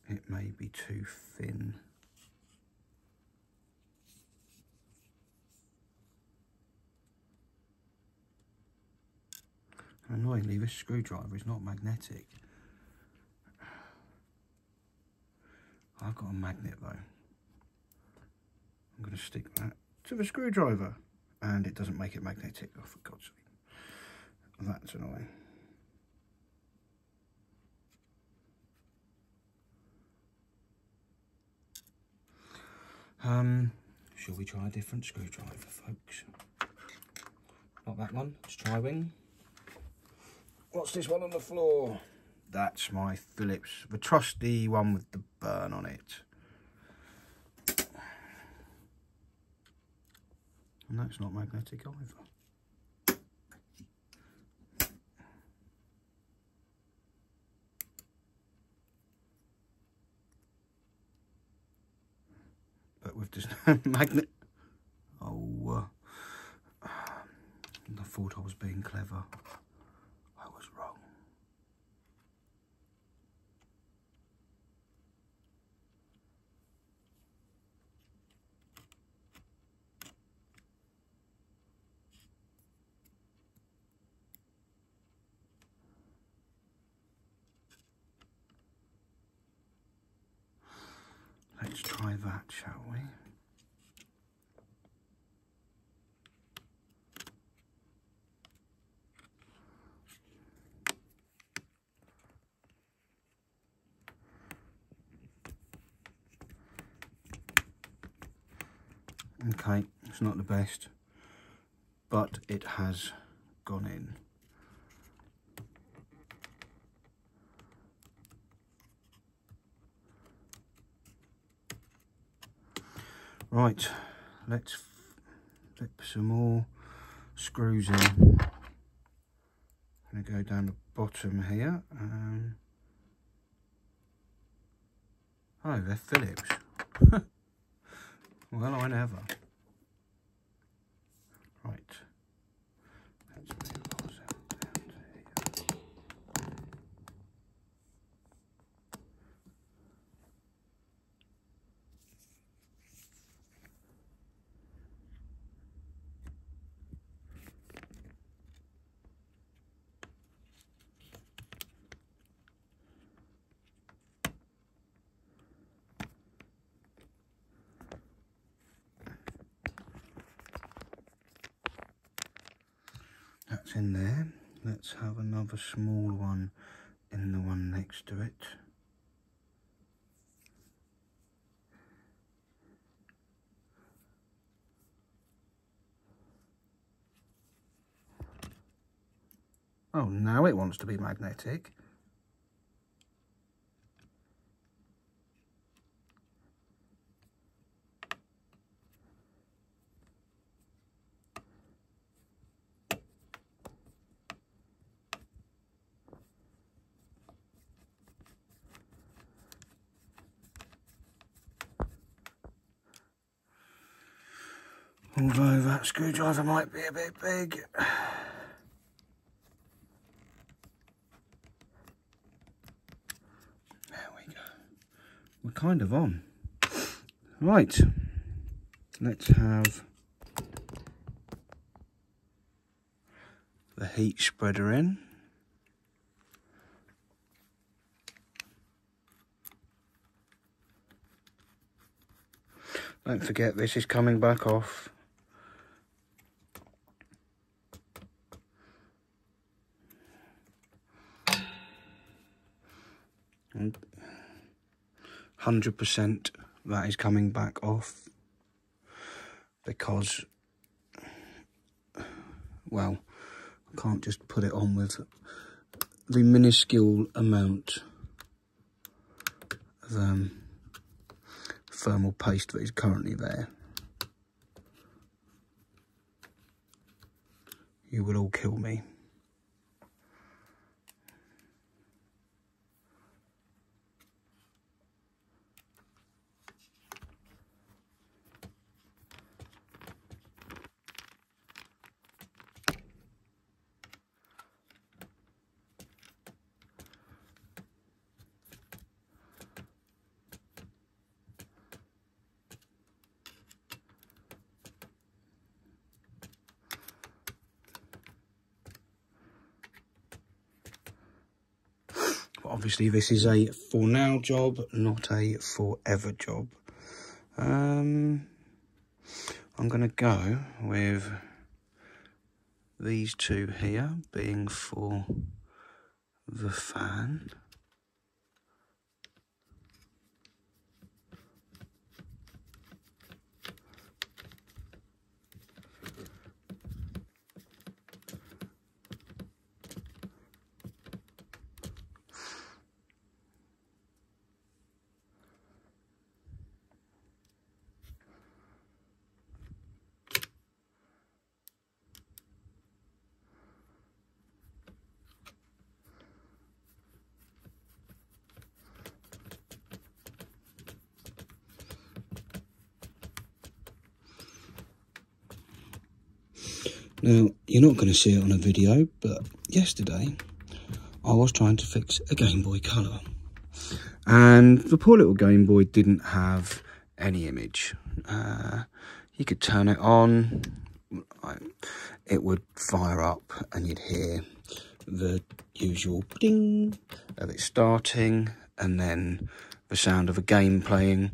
It may be too thin. Annoyingly, this screwdriver is not magnetic. I've got a magnet though. I'm going to stick that to the screwdriver, and it doesn't make it magnetic. Oh, for God's sake. That's annoying. Shall we try a different screwdriver, folks? Not that one. Let's try one. What's this one on the floor? That's my Phillips, the trusty one with the burn on it. And that's not magnetic either. But with this magnet. Oh, I thought I was being clever. I was wrong. Let's try that, shall we? Okay, it's not the best, but it has gone in. Right, let's flip some more screws in. I'm going to go down the bottom here. Oh, they're Phillips. Well, I never. Right. Let's move ourselves down to here. That's in there. Let's have another small one in the one next to it. Oh, now it wants to be magnetic. Although that screwdriver might be a bit big. There we go. We're kind of on. Right. Let's have the heat spreader in. Don't forget, this is coming back off. And 100% that is coming back off because, well, I can't just put it on with the minuscule amount of thermal paste that is currently there. You will all kill me. Obviously this is a for now job, not a forever job. I'm going to go with these two here being for the fan. Now, you're not going to see it on a video, but yesterday I was trying to fix a Game Boy Color. And the poor little Game Boy didn't have any image. You could turn it on, it would fire up and you'd hear the usual ding of it starting, and then the sound of a game playing.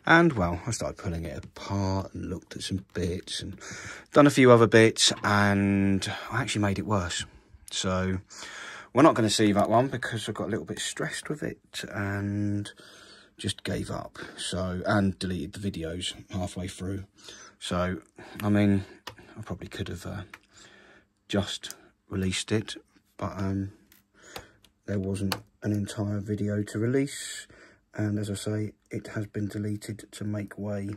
And, well, I started pulling it apart and looked at some bits and done a few other bits, and I actually made it worse. So we're not going to see that one because I got a little bit stressed with it and just gave up. So, and deleted the videos halfway through. So, I mean, I probably could have just released it, but there wasn't an entire video to release. And as I say, it has been deleted to make way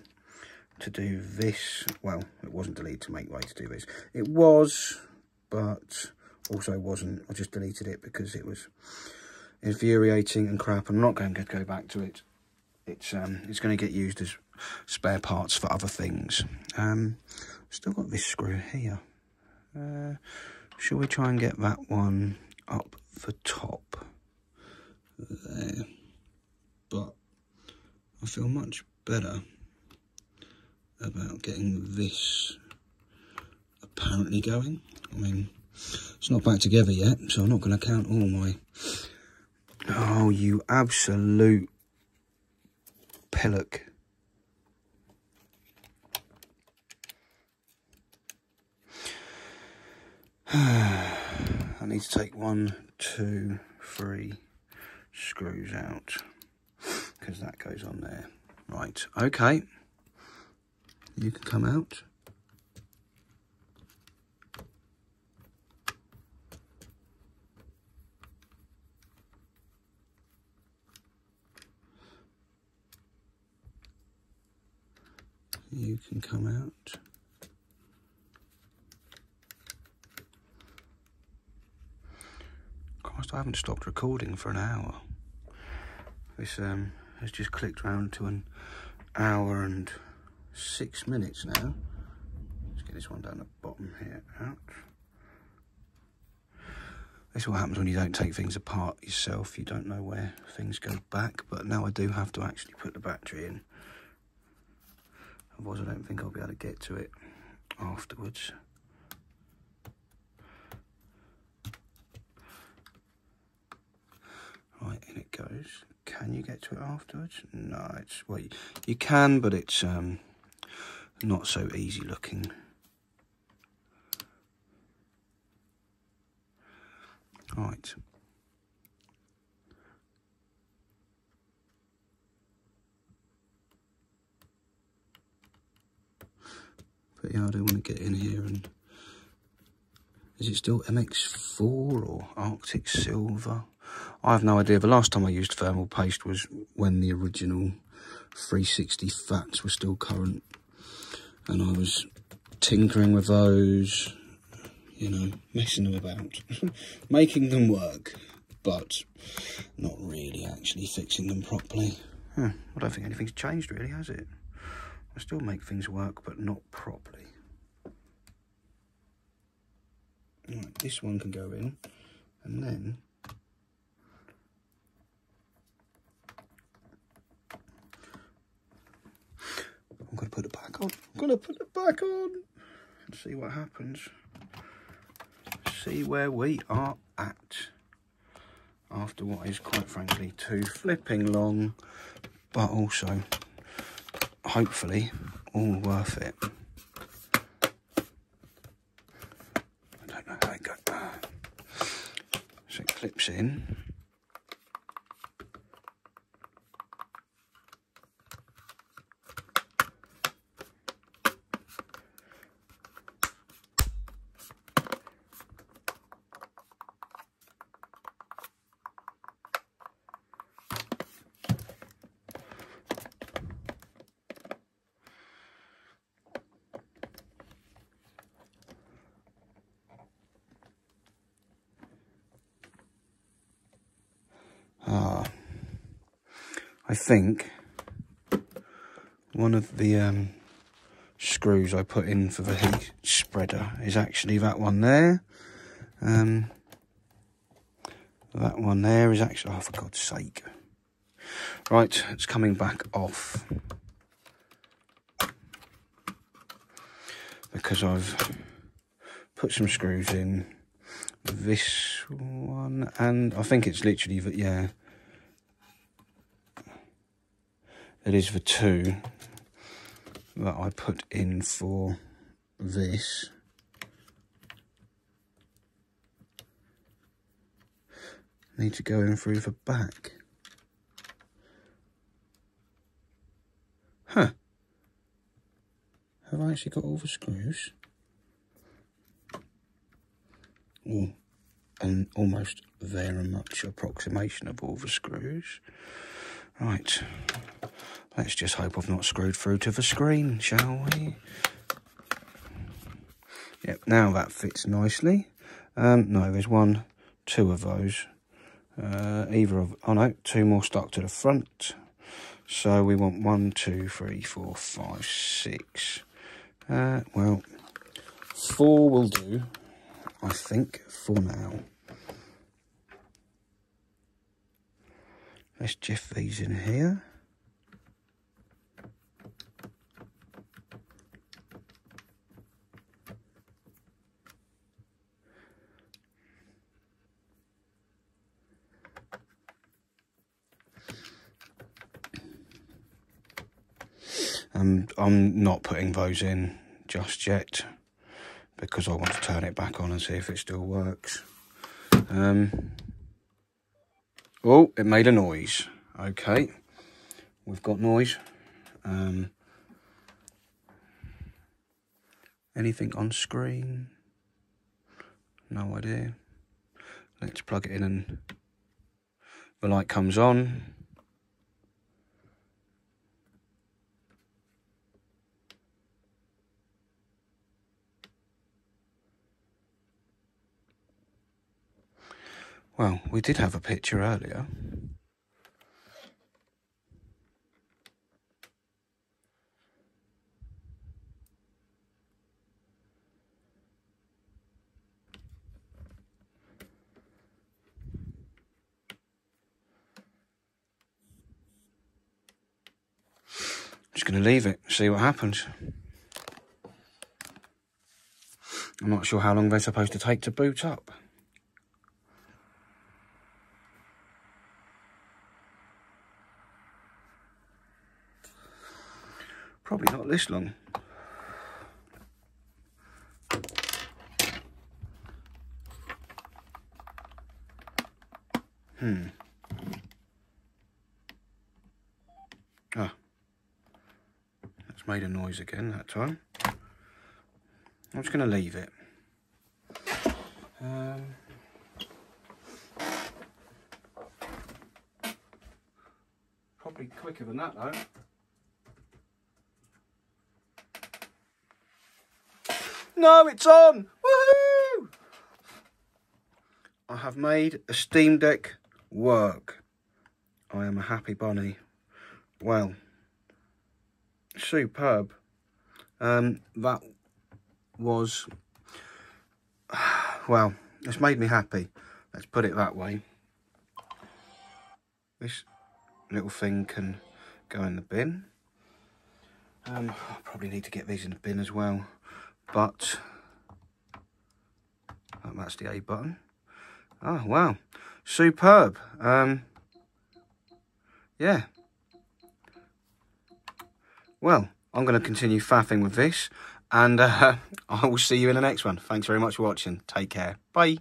to do this. Well, it wasn't deleted to make way to do this. It was, but also wasn't. I just deleted it because it was infuriating and crap. I'm not going to go back to it. It's going to get used as spare parts for other things. Still got this screw here. Shall we try and get that one up the top there? But I feel much better about getting this apparently going. I mean, it's not back together yet, so I'm not going to count all my... Oh, you absolute pillock. I need to take 1, 2, 3 screws out, because that goes on there. Right, okay. You can come out. You can come out. Christ, I haven't stopped recording for an hour. This has just clicked round to an hour and 6 minutes now. Let's get this one down the bottom here out. This is what happens when you don't take things apart yourself. You don't know where things go back, but now I do have to actually put the battery in. Otherwise I don't think I'll be able to get to it afterwards. Right, in it goes. Can you get to it afterwards? No, it's, well, you can, but it's not so easy looking. Right. But yeah, I do want to get in here and... Is it still MX4 or Arctic Silver? I have no idea. The last time I used thermal paste was when the original 360 fats were still current. And I was tinkering with those, you know, messing them about. Making them work, but not really actually fixing them properly. I don't think anything's changed really, has it? I still make things work, but not properly. Right, this one can go in, and then I'm going to put it back on. I'm going to put it back on and see what happens. See where we are at after what is quite frankly too flipping long, but also hopefully all worth it. I don't know how it goes. So it clips in. I think one of the screws I put in for the heat spreader is actually that one there. That one there is actually, oh, for God's sake. Right, it's coming back off because I've put some screws in. This one, and I think it's literally that, yeah. it is the 2 that I put in for this. Need to go in through the back. Huh. Have I actually got all the screws? Oh, and almost very much approximation of all the screws. Right. Let's just hope I've not screwed through to the screen, shall we? Yep, now that fits nicely. No, there's 1, 2 of those. Either of, oh no, 2 more stuck to the front. So we want 1, 2, 3, 4, 5, 6. Well, 4 will do, I think, for now. Let's jiff these in here. I'm not putting those in just yet because I want to turn it back on and see if it still works. Oh, it made a noise. Okay, we've got noise. Anything on screen? No idea. Let's plug it in and the light comes on. Well, we did have a picture earlier. Just going to leave it, see what happens. I'm not sure how long they're supposed to take to boot up. Probably not this long. Ah. That's made a noise again that time. I'm just going to leave it. Probably quicker than that though. No, it's on! Woohoo! I have made a Steam Deck work. I am a happy bunny. Well, superb. That was, well, it's made me happy. Let's put it that way. This little thing can go in the bin. I'll probably need to get these in the bin as well. But that's the A button. Oh wow, superb. Yeah. Well, I'm going to continue faffing with this, and I will see you in the next one. Thanks very much for watching. Take care. Bye.